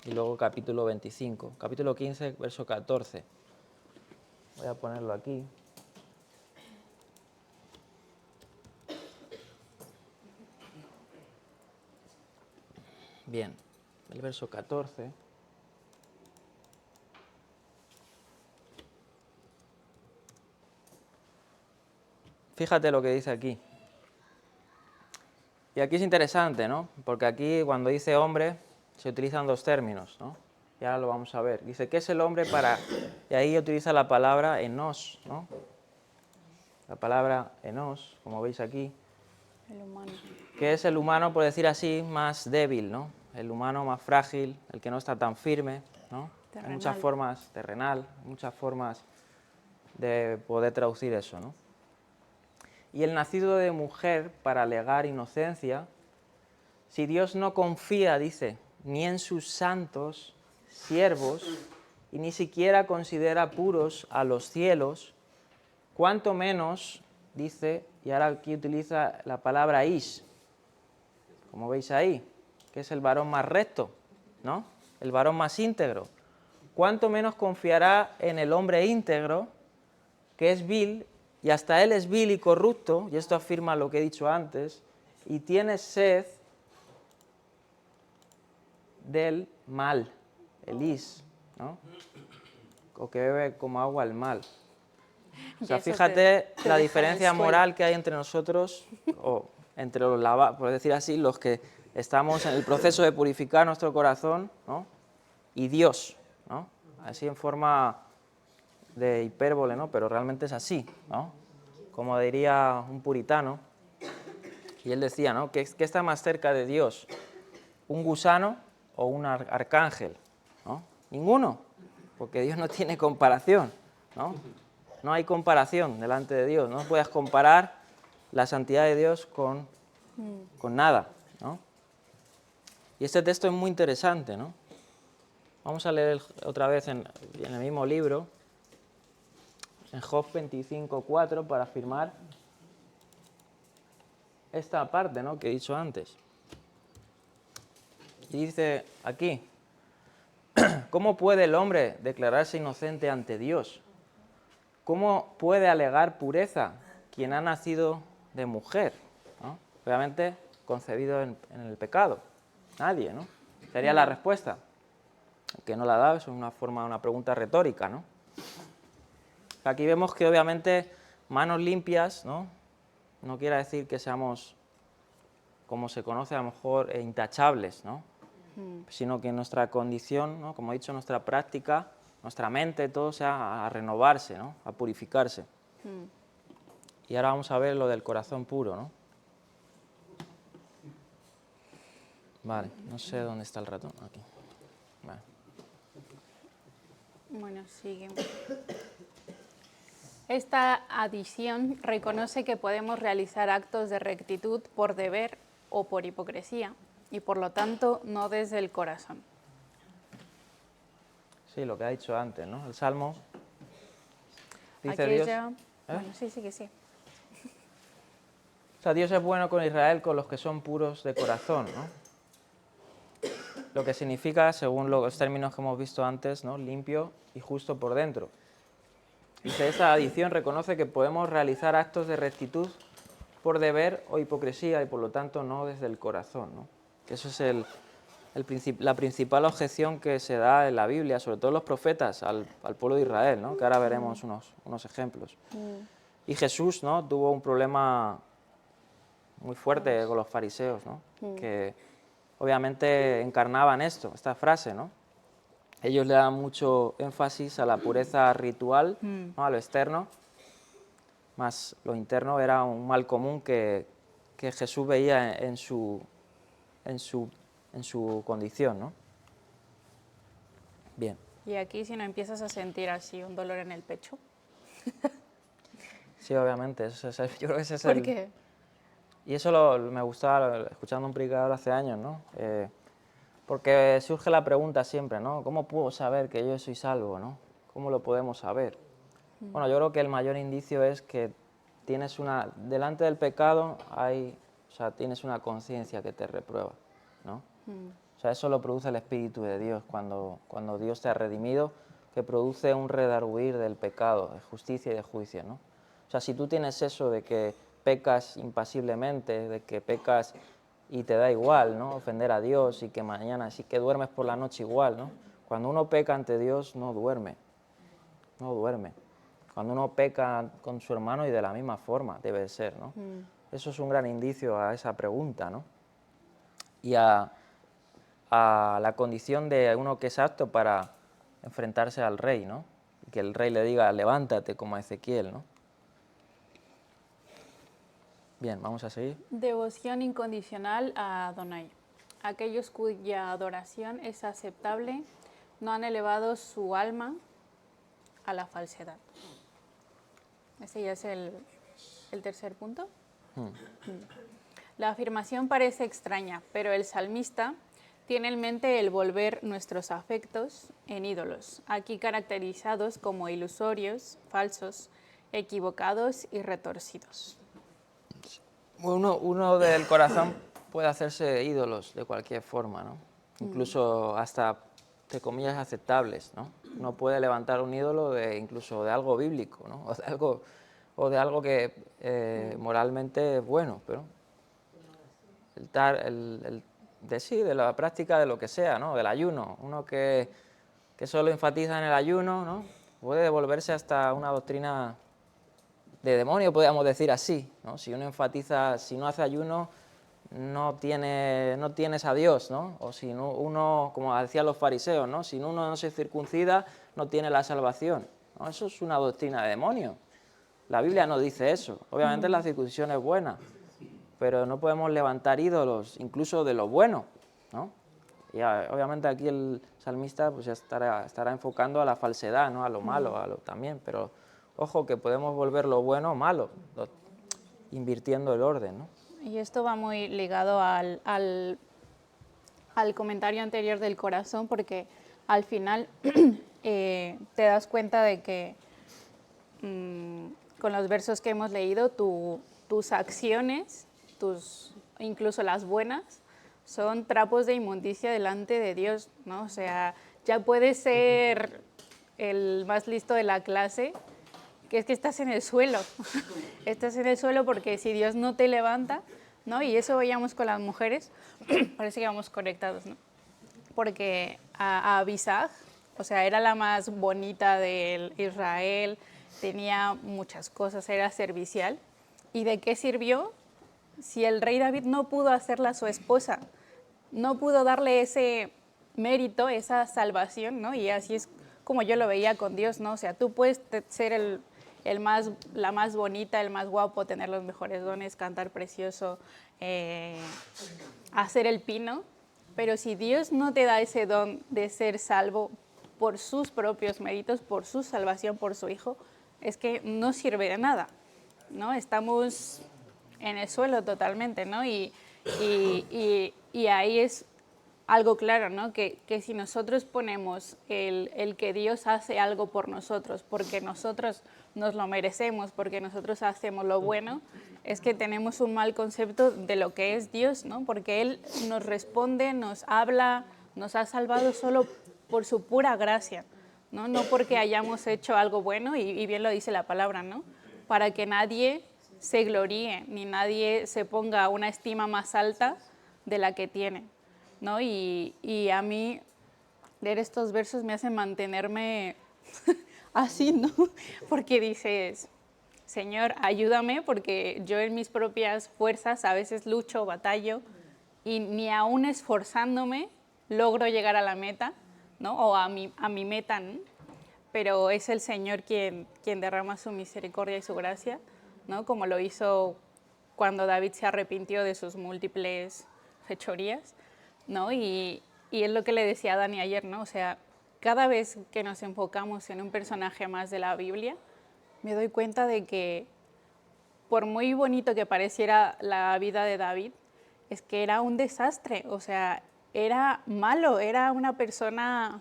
y luego capítulo 25. Capítulo 15, verso 14. Voy a ponerlo aquí. Bien, el verso 14. Fíjate lo que dice aquí. Y aquí es interesante, ¿no? Porque aquí cuando dice hombre se utilizan dos términos, ¿no? Y ahora lo vamos a ver. Dice, ¿qué es el hombre para...? Y ahí utiliza la palabra enos, ¿no? La palabra enos, como veis aquí. El humano. Que es el humano, por decir así, más débil, ¿no? El humano más frágil, el que no está tan firme, ¿no? Terrenal. Hay muchas formas, terrenal, muchas formas de poder traducir eso, ¿no? Y el nacido de mujer para alegar inocencia, si Dios no confía, dice, ni en sus santos siervos, y ni siquiera considera puros a los cielos, cuanto menos, dice, y ahora aquí utiliza la palabra ish, como veis ahí, que es el varón más recto, ¿no? El varón más íntegro. Cuánto menos confiará en el hombre íntegro, que es vil, y hasta él es vil y corrupto, y esto afirma lo que he dicho antes, y tiene sed del mal, el is, ¿no? O que bebe como agua el mal. O sea, fíjate la diferencia moral que hay entre nosotros, o entre los por decir así, los que estamos en el proceso de purificar nuestro corazón, ¿no? Y Dios, ¿no? Así en forma de hipérbole, ¿no? Pero realmente es así, ¿no? Como diría un puritano, y él decía, ¿no? ¿Qué está más cerca de Dios? ¿Un gusano o un arcángel? ¿No? Ninguno, porque Dios no tiene comparación, ¿no? No hay comparación delante de Dios, no puedes comparar la santidad de Dios con nada, ¿no? Y este texto es muy interesante, ¿no? Vamos a leer otra vez en el mismo libro, en Job 25:4, para afirmar esta parte, ¿no?, que he dicho antes. Y dice aquí, ¿cómo puede el hombre declararse inocente ante Dios? ¿Cómo puede alegar pureza quien ha nacido de mujer, ¿no? Obviamente concebido en el pecado. Nadie, ¿no? Sería la respuesta. Que no la ha dado, es una pregunta retórica, ¿no? Aquí vemos que obviamente manos limpias, ¿no? No quiere decir que seamos como se conoce a lo mejor, intachables, ¿no? Sino que nuestra condición, ¿no? Como he dicho, nuestra práctica, nuestra mente, todo sea a renovarse, ¿no? A purificarse. Y ahora vamos a ver lo del corazón puro, ¿no? Vale, no sé dónde está el ratón. Aquí. Vale. Bueno, sigue. Esta adición reconoce que podemos realizar actos de rectitud por deber o por hipocresía, y por lo tanto no desde el corazón. Sí, lo que ha dicho antes, ¿no? El Salmo dice Aquí Dios... ya... Bueno, sí, sí que sí. O sea, Dios es bueno con Israel, con los que son puros de corazón, ¿no? Lo que significa, según los términos que hemos visto antes, ¿no? Limpio y justo por dentro. Dice, esta adición reconoce que podemos realizar actos de rectitud por deber o hipocresía y por lo tanto no desde el corazón, ¿no? Eso es la principal objeción que se da en la Biblia, sobre todo los profetas, al pueblo de Israel, ¿no? Que ahora veremos unos ejemplos. Y Jesús, ¿no? Tuvo un problema muy fuerte con los fariseos, ¿no? Que obviamente encarnaban esta frase, ¿no? Ellos le dan mucho énfasis a la pureza ritual, ¿no? A lo externo, más lo interno era un mal común que Jesús veía en su condición, ¿no? Bien. Y aquí si no empiezas a sentir así un dolor en el pecho. Sí, obviamente, yo creo que ese es ¿Por qué? Y eso me gustaba escuchando un predicador hace años, ¿no? Porque surge la pregunta siempre, ¿no? ¿Cómo puedo saber que yo soy salvo, ¿no? ¿Cómo lo podemos saber? Bueno, yo creo que el mayor indicio es que delante del pecado tienes una conciencia que te reprueba, ¿no? O sea, eso lo produce el Espíritu de Dios cuando Dios te ha redimido, que produce un redarguir del pecado, de justicia y de juicio, ¿no? O sea, si tú tienes eso de que pecas impasiblemente, de que pecas y te da igual, ¿no? Ofender a Dios y que mañana sí que duermes por la noche igual, ¿no? Cuando uno peca ante Dios no duerme, no duerme. Cuando uno peca con su hermano y de la misma forma debe de ser, ¿no? Eso es un gran indicio a esa pregunta, ¿no? Y a la condición de uno que es apto para enfrentarse al rey, ¿no? Y que el rey le diga, levántate, como a Ezequiel, ¿no? Bien, vamos a seguir. Devoción incondicional a Adonai. Aquellos cuya adoración es aceptable no han elevado su alma a la falsedad. Ese ya es el tercer punto. La afirmación parece extraña, pero el salmista tiene en mente el volver nuestros afectos en ídolos, aquí caracterizados como ilusorios, falsos, equivocados y retorcidos. Uno del corazón puede hacerse ídolos de cualquier forma, ¿no? Incluso hasta, entre comillas, aceptables, ¿no? Uno puede levantar un ídolo incluso de algo bíblico, ¿no? O de algo que moralmente es bueno, pero de la práctica de lo que sea, ¿no? Del ayuno. Uno que solo enfatiza en el ayuno, ¿no? Puede volverse hasta una doctrina de demonio, podríamos decir así, ¿no? Si uno enfatiza, si no hace ayuno, no tienes a Dios, ¿no? O si no, uno, como decían los fariseos, ¿no? Si uno no se circuncida, no tiene la salvación, ¿no? Eso es una doctrina de demonio. La Biblia no dice eso. Obviamente la circuncisión es buena, pero no podemos levantar ídolos, incluso de lo bueno, ¿no? Y obviamente aquí el salmista pues ya estará enfocando a la falsedad, ¿no? A lo malo, también, pero ojo que podemos volver lo bueno malo, invirtiendo el orden, ¿no? Y esto va muy ligado al comentario anterior del corazón, porque al final te das cuenta de que con los versos que hemos leído, tus acciones, incluso las buenas, son trapos de inmundicia delante de Dios, ¿no? O sea, ya puedes ser el más listo de la clase, que es que estás en el suelo. Estás en el suelo porque si Dios no te levanta, ¿no? Y eso veíamos con las mujeres, parece que vamos conectados, ¿no? Porque a Abisag, o sea, era la más bonita de Israel, tenía muchas cosas, era servicial. ¿Y de qué sirvió? si el rey David no pudo hacerla su esposa, no pudo darle ese mérito, esa salvación, ¿no? Y así es como yo lo veía con Dios, ¿no? O sea, tú puedes ser la más bonita, el más guapo, tener los mejores dones, cantar precioso, hacer el pino, pero si Dios no te da ese don de ser salvo por sus propios méritos, por su salvación, por su Hijo, es que no sirve de nada, ¿no? Estamos en el suelo totalmente, ¿no? Y ahí es algo claro, ¿no? Que si nosotros ponemos el que Dios hace algo por nosotros, porque nosotros nos lo merecemos, porque nosotros hacemos lo bueno, es que tenemos un mal concepto de lo que es Dios, ¿no? Porque Él nos responde, nos habla, nos ha salvado solo por su pura gracia, ¿no? No porque hayamos hecho algo bueno, y bien lo dice la palabra, ¿no? Para que nadie se gloríe, ni nadie se ponga una estima más alta de la que tiene, ¿no? Y a mí leer estos versos me hace mantenerme así, ¿no? Porque dices, Señor, ayúdame, porque yo en mis propias fuerzas a veces lucho, batallo, y ni aún esforzándome logro llegar a la meta, ¿no? O a mi meta, ¿no? Pero es el Señor quien derrama su misericordia y su gracia, ¿no? Como lo hizo cuando David se arrepintió de sus múltiples fechorías, ¿no? Y es lo que le decía a Dani ayer, ¿no? O sea, cada vez que nos enfocamos en un personaje más de la Biblia, me doy cuenta de que por muy bonito que pareciera la vida de David, es que era un desastre, o sea, era malo, era una persona,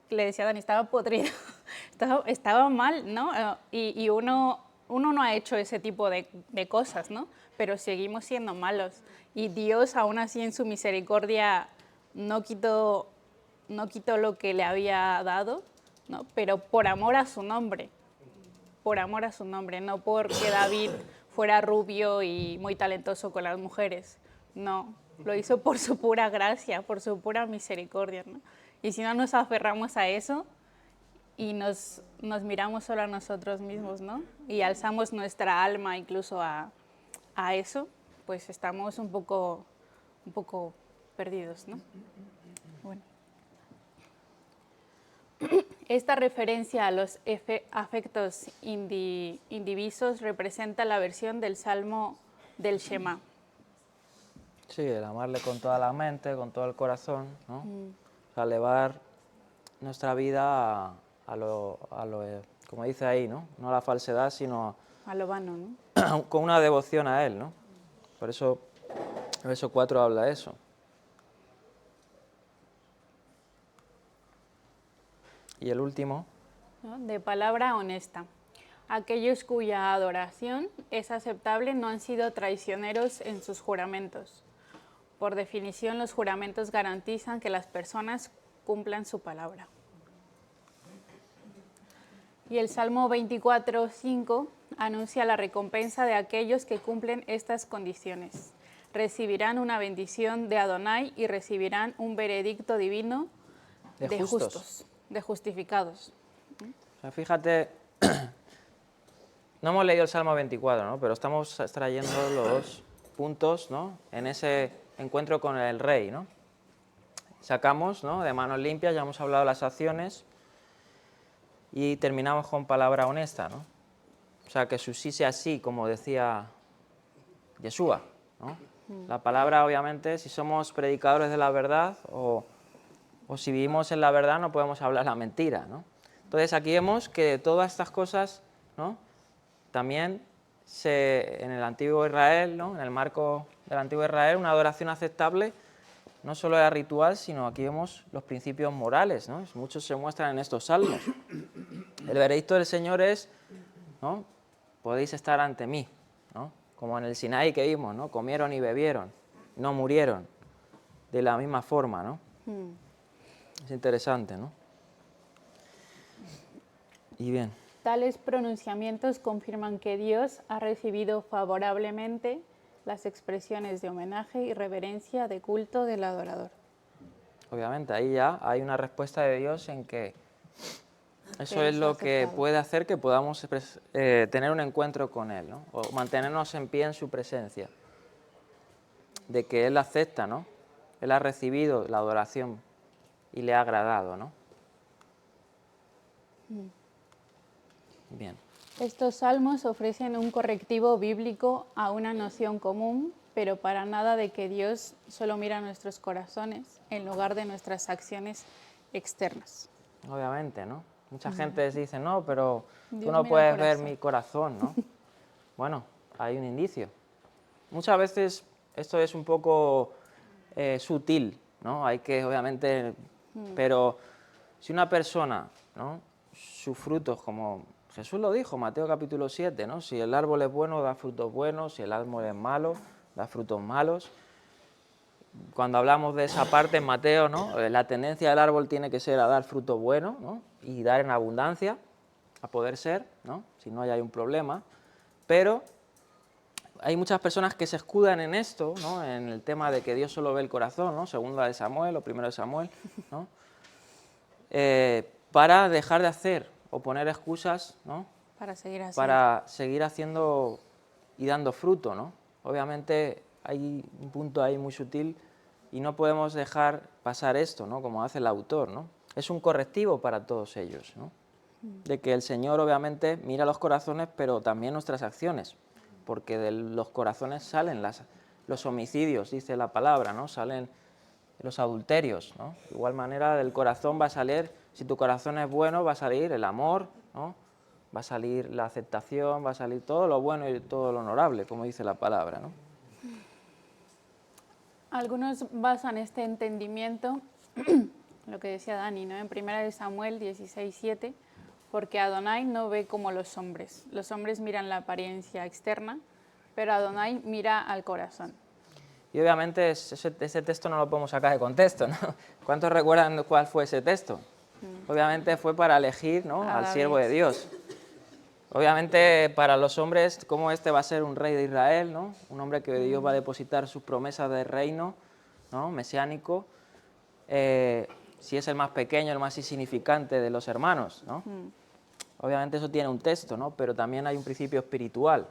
le decía a Dani, estaba podrido, estaba mal, ¿no? Y uno no ha hecho ese tipo de cosas, ¿no? Pero seguimos siendo malos. Y Dios, aún así en su misericordia, no quitó lo que le había dado, ¿no? Pero por amor a su nombre, no porque David fuera rubio y muy talentoso con las mujeres, no, lo hizo por su pura gracia, por su pura misericordia, ¿no? Y si no nos aferramos a eso y nos miramos solo a nosotros mismos, ¿no? Y alzamos nuestra alma incluso a eso, pues estamos un poco perdidos, ¿no? Bueno. Esta referencia a los afectos indivisos representa la versión del Salmo del Shema. Sí, el amarle con toda la mente, con todo el corazón, ¿no? O sea, elevar nuestra vida a lo, como dice ahí, ¿no? No a la falsedad, sino A lo vano, ¿no? con una devoción a Él, ¿no? Por eso el verso 4 habla de eso. Y el último, ¿No? De palabra honesta. Aquellos cuya adoración es aceptable no han sido traicioneros en sus juramentos. Por definición, los juramentos garantizan que las personas cumplan su palabra. Y el Salmo 24:5 anuncia la recompensa de aquellos que cumplen estas condiciones. Recibirán una bendición de Adonai y recibirán un veredicto divino de justos, de justificados. o sea, fíjate, no hemos leído el Salmo 24, ¿no? Pero estamos extrayendo los puntos, ¿no? En ese encuentro con el rey, ¿no? Sacamos, ¿no? De manos limpias, ya hemos hablado de las acciones y terminamos con palabra honesta, ¿no? O sea, que su sí sea sí, como decía Yeshua, ¿no? La palabra, obviamente, si somos predicadores de la verdad o si vivimos en la verdad, no podemos hablar la mentira, ¿no? Entonces, aquí vemos que todas estas cosas, ¿no? También en el antiguo Israel, ¿no? En el marco del antiguo Israel, una adoración aceptable no solo era ritual, sino aquí vemos los principios morales, ¿no? Muchos se muestran en estos salmos. El veredicto del Señor es, ¿no? Podéis estar ante mí, ¿no? Como en el Sinaí que vimos, ¿no? Comieron y bebieron, no murieron, de la misma forma, ¿no? Es interesante, ¿no? Y bien. Tales pronunciamientos confirman que Dios ha recibido favorablemente las expresiones de homenaje y reverencia de culto del adorador. Obviamente, ahí ya hay una respuesta de Dios en que eso Que es nos lo ha que aceptado. puede hacer que podamos tener un encuentro con Él, ¿no? O mantenernos en pie en su presencia. de que Él acepta, ¿no? Él ha recibido la adoración y le ha agradado, ¿no? Bien. Estos salmos ofrecen un correctivo bíblico a una noción común, pero para nada de que Dios solo mira nuestros corazones en lugar de nuestras acciones externas. Obviamente, ¿no? Mucha gente dice, no, pero tú Dios no mira el puedes ver corazón. mi corazón, ¿no? Bueno, hay un indicio. Muchas veces esto es un poco sutil, ¿no? Hay que, obviamente, pero si una persona, ¿no? Sus frutos, como Jesús lo dijo, Mateo capítulo 7, ¿no? Si el árbol es bueno, da frutos buenos, si el árbol es malo, da frutos malos. Cuando hablamos de esa parte en Mateo, ¿no? La tendencia del árbol tiene que ser a dar fruto bueno, ¿no? Y dar en abundancia, a poder ser, ¿no? Si no hay un problema. Pero hay muchas personas que se escudan en esto, ¿no? En el tema de que Dios solo ve el corazón, ¿no? Segunda de Samuel o primero de Samuel, ¿no? Para dejar de hacer o poner excusas, ¿no? Para seguir así. Para seguir haciendo y dando fruto, ¿no? Obviamente hay un punto ahí muy sutil y no podemos dejar pasar esto, ¿no? Como hace el autor, ¿no? Es un correctivo para todos ellos, ¿no? De que el Señor obviamente mira los corazones, pero también nuestras acciones, porque de los corazones salen los homicidios, dice la palabra, ¿no? Salen los adulterios, ¿no? De igual manera del corazón va a salir, si tu corazón es bueno, va a salir el amor, ¿no? Va a salir la aceptación, va a salir todo lo bueno y todo lo honorable, como dice la palabra, ¿no? Algunos basan este entendimiento, lo que decía Dani, ¿no? En 1 Samuel 16:7, porque Adonai no ve como los hombres. Los hombres miran la apariencia externa, pero Adonai mira al corazón. Y obviamente ese texto no lo podemos sacar de contexto, ¿no? ¿Cuántos recuerdan cuál fue ese texto? Obviamente fue para elegir, ¿no? A al David. siervo de Dios. Obviamente para los hombres, como este va a ser un rey de Israel, ¿no? Un hombre que Dios va a depositar sus promesas de reino, ¿no? Mesiánico, si es el más pequeño, el más insignificante de los hermanos, ¿no? Obviamente eso tiene un texto, ¿no? Pero también hay un principio espiritual.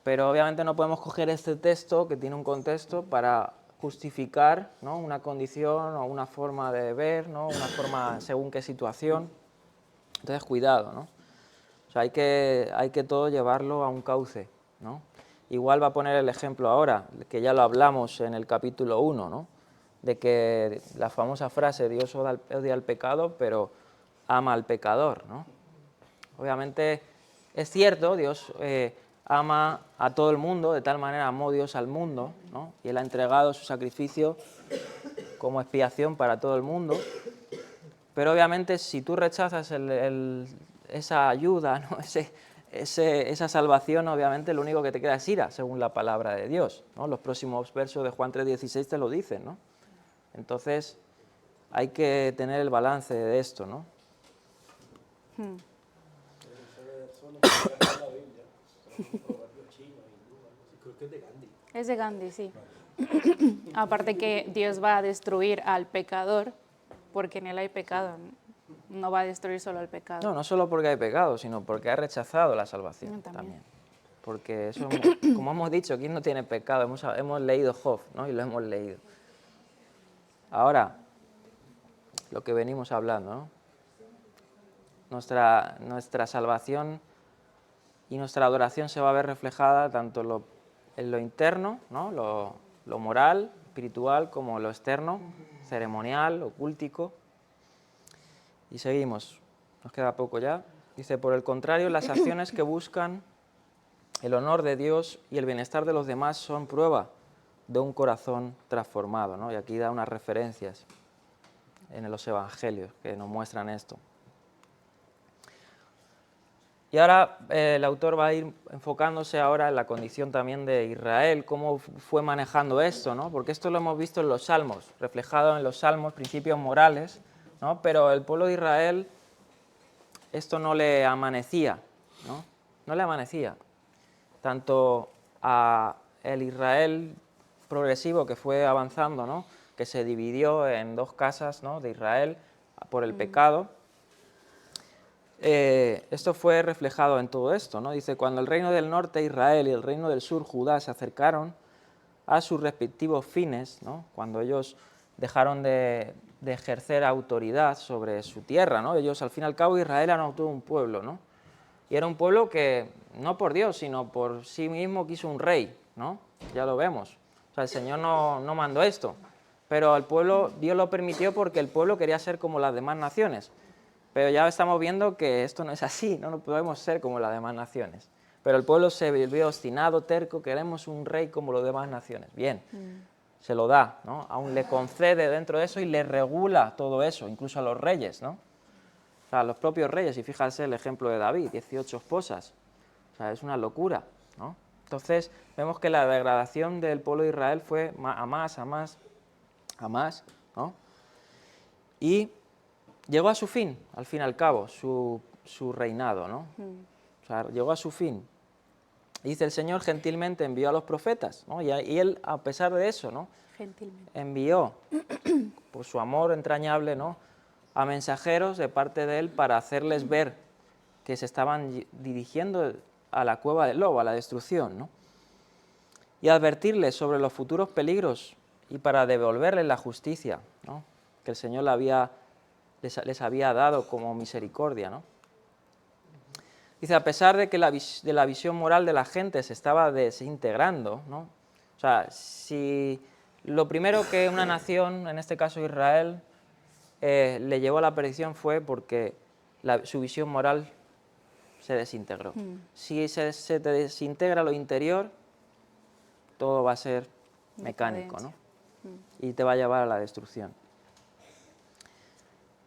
Pero obviamente no podemos coger este texto, que tiene un contexto, para justificar, ¿no? Una condición o una forma de ver, ¿no? Una forma según qué situación. Entonces, cuidado, ¿no? O sea, hay que todo llevarlo a un cauce, ¿no? Igual va a poner el ejemplo ahora, que ya lo hablamos en el capítulo 1, ¿no? De que la famosa frase, Dios odia al pecado, pero ama al pecador, ¿no? Obviamente es cierto, Dios ama a todo el mundo, de tal manera amó Dios al mundo, ¿no? Y Él ha entregado su sacrificio como expiación para todo el mundo. Pero obviamente si tú rechazas esa ayuda, ¿no? esa salvación, obviamente lo único que te queda es ira, según la palabra de Dios, ¿no? Los próximos versos de Juan 3:16 te lo dicen, ¿no? Entonces hay que tener el balance de esto, ¿no? Es de Gandhi, sí. Aparte que Dios va a destruir al pecador, porque en él hay pecado. No va a destruir solo al pecado. No, no solo porque hay pecado, sino porque ha rechazado la salvación también. Porque eso, como hemos dicho, ¿quién no tiene pecado? Hemos leído Job, ¿no? Y lo hemos leído. Ahora, lo que venimos hablando, ¿no? Nuestra salvación y nuestra adoración se va a ver reflejada tanto en lo interno, ¿no? Lo moral, espiritual, como lo externo, ceremonial, ocúltico. Y seguimos, nos queda poco ya. Dice, por el contrario, las acciones que buscan el honor de Dios y el bienestar de los demás son prueba de un corazón transformado, ¿no? Y aquí da unas referencias en los evangelios que nos muestran esto. Y ahora el autor va a ir enfocándose ahora en la condición también de Israel, cómo fue manejando esto, ¿no? Porque esto lo hemos visto en los salmos, reflejado en los salmos, principios morales, ¿no? Pero el pueblo de Israel, esto no le amanecía, ¿no? No le amanecía. Tanto a el Israel progresivo que fue avanzando, ¿no? Que se dividió en dos casas, ¿no? De Israel por el pecado. Esto fue reflejado en todo esto, ¿no? Dice, cuando el reino del norte, Israel, y el reino del sur, Judá, se acercaron a sus respectivos fines, ¿no? Cuando ellos dejaron de ejercer autoridad sobre su tierra, ¿no? Ellos, al fin y al cabo, Israel era todo un pueblo, ¿no? Y era un pueblo que, no por Dios, sino por sí mismo, quiso un rey, ¿no? Ya lo vemos. O sea, el Señor no mandó esto, pero al pueblo Dios lo permitió porque el pueblo quería ser como las demás naciones. Pero ya estamos viendo que esto no es así, no podemos ser como las demás naciones. Pero el pueblo se volvió obstinado, terco, queremos un rey como las demás naciones. Bien, se lo da, ¿no? Aún le concede dentro de eso y le regula todo eso, incluso a los reyes, ¿no? O sea, a los propios reyes, y fíjense el ejemplo de David, 18 esposas. O sea, es una locura, ¿no? Entonces, vemos que la degradación del pueblo de Israel fue a más, ¿no? Y llegó a su fin, al fin y al cabo, su reinado, ¿no? O sea, llegó a su fin. Dice, el Señor gentilmente envió a los profetas, ¿no? Y él, a pesar de eso, ¿no? Gentilmente. Envió, por su amor entrañable, ¿no? A mensajeros de parte de él para hacerles ver que se estaban dirigiendo a la cueva del lobo, a la destrucción, ¿no? Y advertirles sobre los futuros peligros y para devolverles la justicia, ¿no? Que el Señor les había dado como misericordia, ¿no? Dice, a pesar de que la visión moral de la gente se estaba desintegrando, ¿no? O sea, si lo primero que una nación, en este caso Israel, le llevó a la perdición fue porque su visión moral se desintegró. Si se te desintegra lo interior, todo va a ser mecánico, ¿no? Y te va a llevar a la destrucción.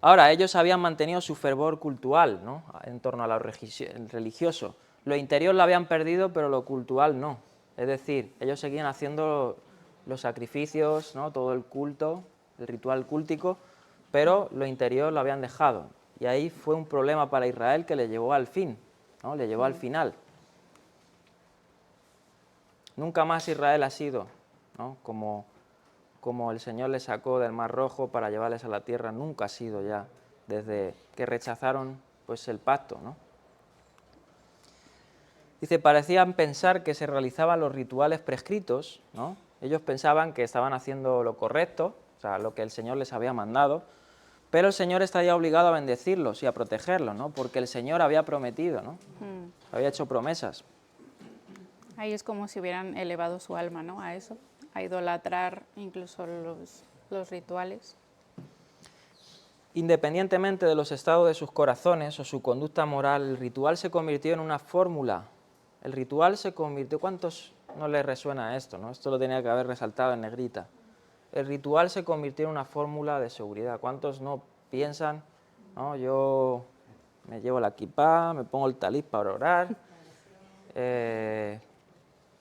Ahora, ellos habían mantenido su fervor cultural, ¿no? En torno a lo religioso. Lo interior lo habían perdido, pero lo cultural no. Es decir, ellos seguían haciendo los sacrificios, ¿no? Todo el culto, el ritual cúltico, pero lo interior lo habían dejado. Y ahí fue un problema para Israel que le llevó al fin, ¿no? Le llevó al final. Nunca más Israel ha sido, ¿no? Como el Señor les sacó del Mar Rojo para llevarles a la tierra, nunca ha sido ya, desde que rechazaron pues, el pacto, ¿no? Dice, parecían pensar que se realizaban los rituales prescritos, ¿no? Ellos pensaban que estaban haciendo lo correcto, o sea, lo que el Señor les había mandado, pero el Señor estaría obligado a bendecirlos y a protegerlos, ¿no? Porque el Señor había prometido, ¿no? Había hecho promesas. Ahí es como si hubieran elevado su alma, ¿no? A eso, a idolatrar incluso los rituales. Independientemente de los estados de sus corazones o su conducta moral, el ritual se convirtió en una fórmula. El ritual se convirtió... ¿Cuántos no les resuena esto, no? Esto lo tenía que haber resaltado en negrita. El ritual se convirtió en una fórmula de seguridad. ¿Cuántos no piensan, no? Yo me llevo la kipá, me pongo el talit para orar,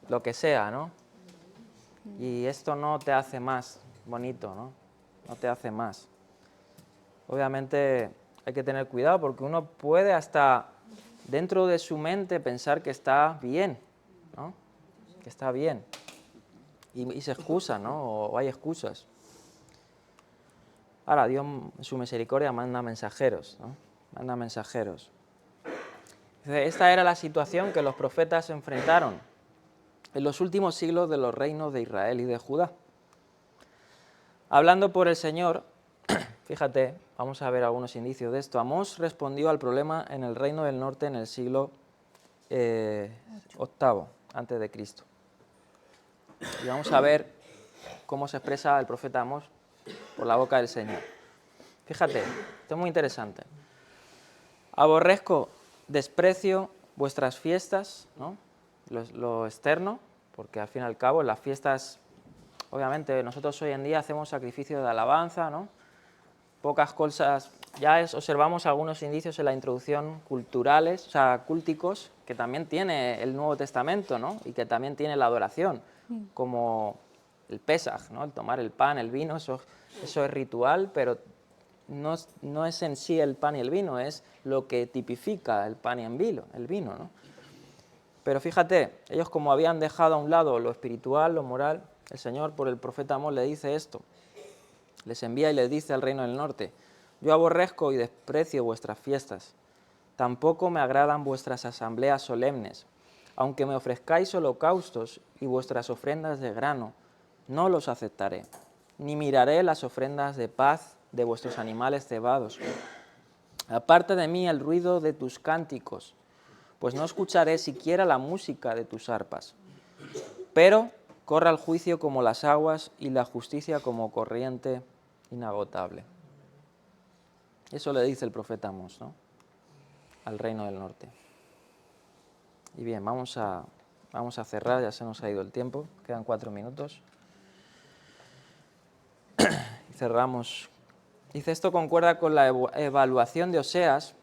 lo que sea, ¿no? Y esto no te hace más bonito, ¿no? No te hace más. Obviamente hay que tener cuidado porque uno puede hasta dentro de su mente pensar que está bien, ¿no? Que está bien. Y se excusa, ¿no? O hay excusas. Ahora, Dios en su misericordia manda mensajeros, ¿no? Manda mensajeros. Esta era la situación que los profetas enfrentaron en los últimos siglos de los reinos de Israel y de Judá. Hablando por el Señor, fíjate, vamos a ver algunos indicios de esto. Amós respondió al problema en el reino del norte en el siglo VIII, antes de Cristo. Y vamos a ver cómo se expresa el profeta Amós por la boca del Señor. Fíjate, esto es muy interesante. Aborrezco, desprecio vuestras fiestas, ¿no? Lo externo, porque al fin y al cabo las fiestas, obviamente nosotros hoy en día hacemos sacrificios de alabanza, ¿no? Pocas cosas, ya observamos algunos indicios en la introducción culturales, o sea, cúlticos, que también tiene el Nuevo Testamento, ¿no? Y que también tiene la adoración, como el Pesaj, ¿no? El tomar el pan, el vino, eso es ritual, pero no es en sí el pan y el vino, es lo que tipifica el pan y el vino, ¿no? Pero fíjate, ellos como habían dejado a un lado lo espiritual, lo moral, el Señor por el profeta Amós le dice esto, les envía y les dice al reino del norte, yo aborrezco y desprecio vuestras fiestas, tampoco me agradan vuestras asambleas solemnes, aunque me ofrezcáis holocaustos y vuestras ofrendas de grano, no los aceptaré, ni miraré las ofrendas de paz de vuestros animales cebados. Aparte de mí el ruido de tus cánticos, pues no escucharé siquiera la música de tus arpas. Pero corra el juicio como las aguas y la justicia como corriente inagotable. Eso le dice el profeta Amós, ¿no?, al reino del norte. Y bien, vamos a cerrar, ya se nos ha ido el tiempo, quedan 4 minutos. Y cerramos. Dice, esto concuerda con la evaluación de Oseas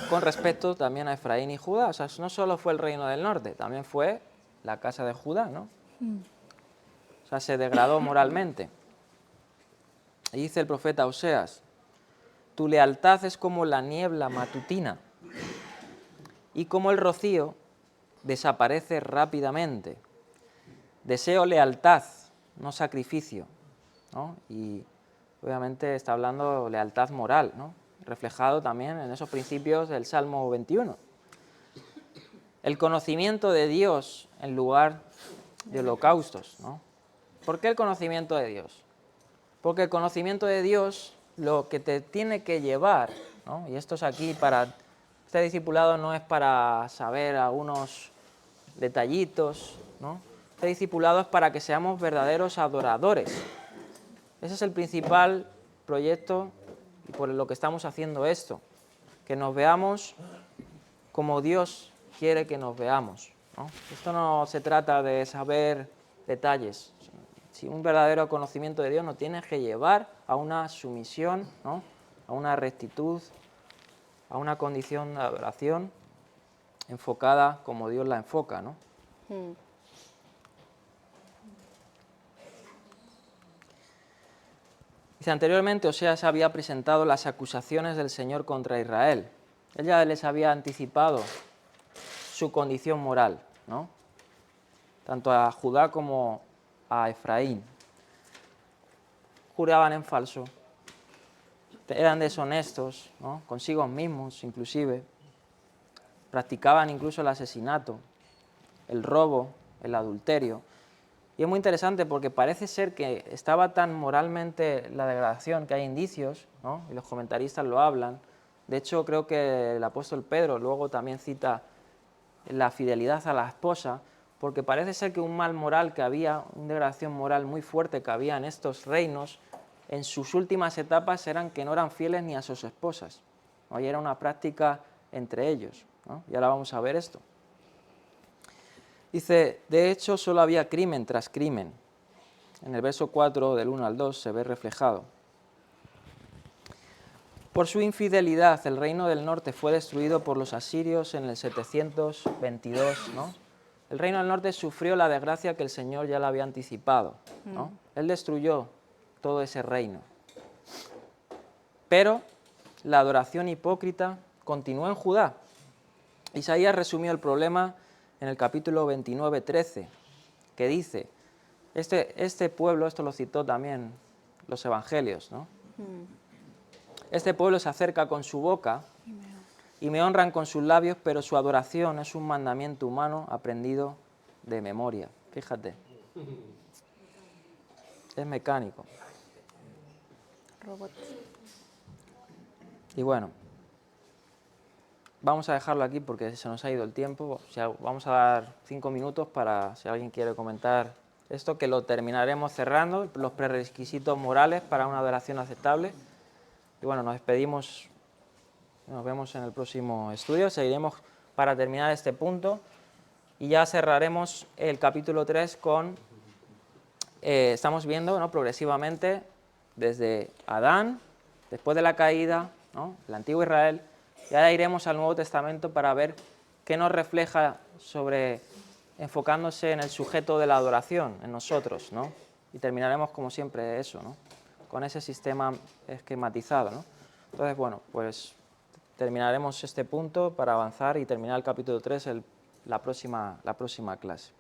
con respecto también a Efraín y Judá. O sea, no solo fue el reino del norte, también fue la casa de Judá, ¿no? O sea, se degradó moralmente. Y dice el profeta Oseas, tu lealtad es como la niebla matutina y como el rocío desaparece rápidamente. Deseo lealtad, no sacrificio, ¿no? Y obviamente está hablando de lealtad moral, ¿no?, reflejado también en esos principios del Salmo 21. El conocimiento de Dios en lugar de holocaustos, ¿no? ¿Por qué el conocimiento de Dios? Porque el conocimiento de Dios lo que te tiene que llevar, ¿no?, y esto es aquí para... Este discipulado no es para saber algunos detallitos, ¿no? Este discipulado es para que seamos verdaderos adoradores. Ese es el principal proyecto y por lo que estamos haciendo esto, que nos veamos como Dios quiere que nos veamos, ¿no? Esto no se trata de saber detalles. Si un verdadero conocimiento de Dios nos tiene que llevar a una sumisión, ¿no?, a una rectitud, a una condición de adoración enfocada como Dios la enfoca, ¿no? Dice, anteriormente Oseas había presentado las acusaciones del Señor contra Israel. Él ya les había anticipado su condición moral, ¿no?, tanto a Judá como a Efraín. Juraban en falso, eran deshonestos, ¿no?, consigo mismos inclusive, practicaban incluso el asesinato, el robo, el adulterio. Y es muy interesante porque parece ser que estaba tan moralmente la degradación que hay indicios, ¿no?, y los comentaristas lo hablan. De hecho, creo que el apóstol Pedro luego también cita la fidelidad a la esposa, porque parece ser que un mal moral que había, una degradación moral muy fuerte que había en estos reinos, en sus últimas etapas eran que no eran fieles ni a sus esposas, ¿no?, y era una práctica entre ellos, ¿no? Y ahora vamos a ver esto. Dice, de hecho solo había crimen tras crimen. En el verso 4 del 1 al 2 se ve reflejado. Por su infidelidad el reino del norte fue destruido por los asirios en el 722, ¿no? El reino del norte sufrió la desgracia que el Señor ya le había anticipado, ¿no? Él destruyó todo ese reino. Pero la adoración hipócrita continuó en Judá. Isaías resumió el problema en el capítulo 29, 13, que dice, este pueblo, esto lo citó también los evangelios, ¿no? Este pueblo se acerca con su boca y me honran con sus labios, pero su adoración es un mandamiento humano aprendido de memoria. Fíjate. Es mecánico. Robots. Y bueno, vamos a dejarlo aquí porque se nos ha ido el tiempo. O sea, vamos a dar 5 minutos para, si alguien quiere comentar esto, que lo terminaremos cerrando, los prerequisitos morales para una adoración aceptable. Y bueno, nos despedimos, nos vemos en el próximo estudio. Seguiremos para terminar este punto y ya cerraremos el capítulo 3 con, estamos viendo, ¿no?, progresivamente desde Adán, después de la caída, ¿no?, el antiguo Israel, y ahora iremos al Nuevo Testamento para ver qué nos refleja sobre, enfocándose en el sujeto de la adoración, en nosotros, ¿no? Y terminaremos como siempre eso, ¿no?, con ese sistema esquematizado, ¿no? Entonces, bueno, pues terminaremos este punto para avanzar y terminar el capítulo 3 la próxima clase.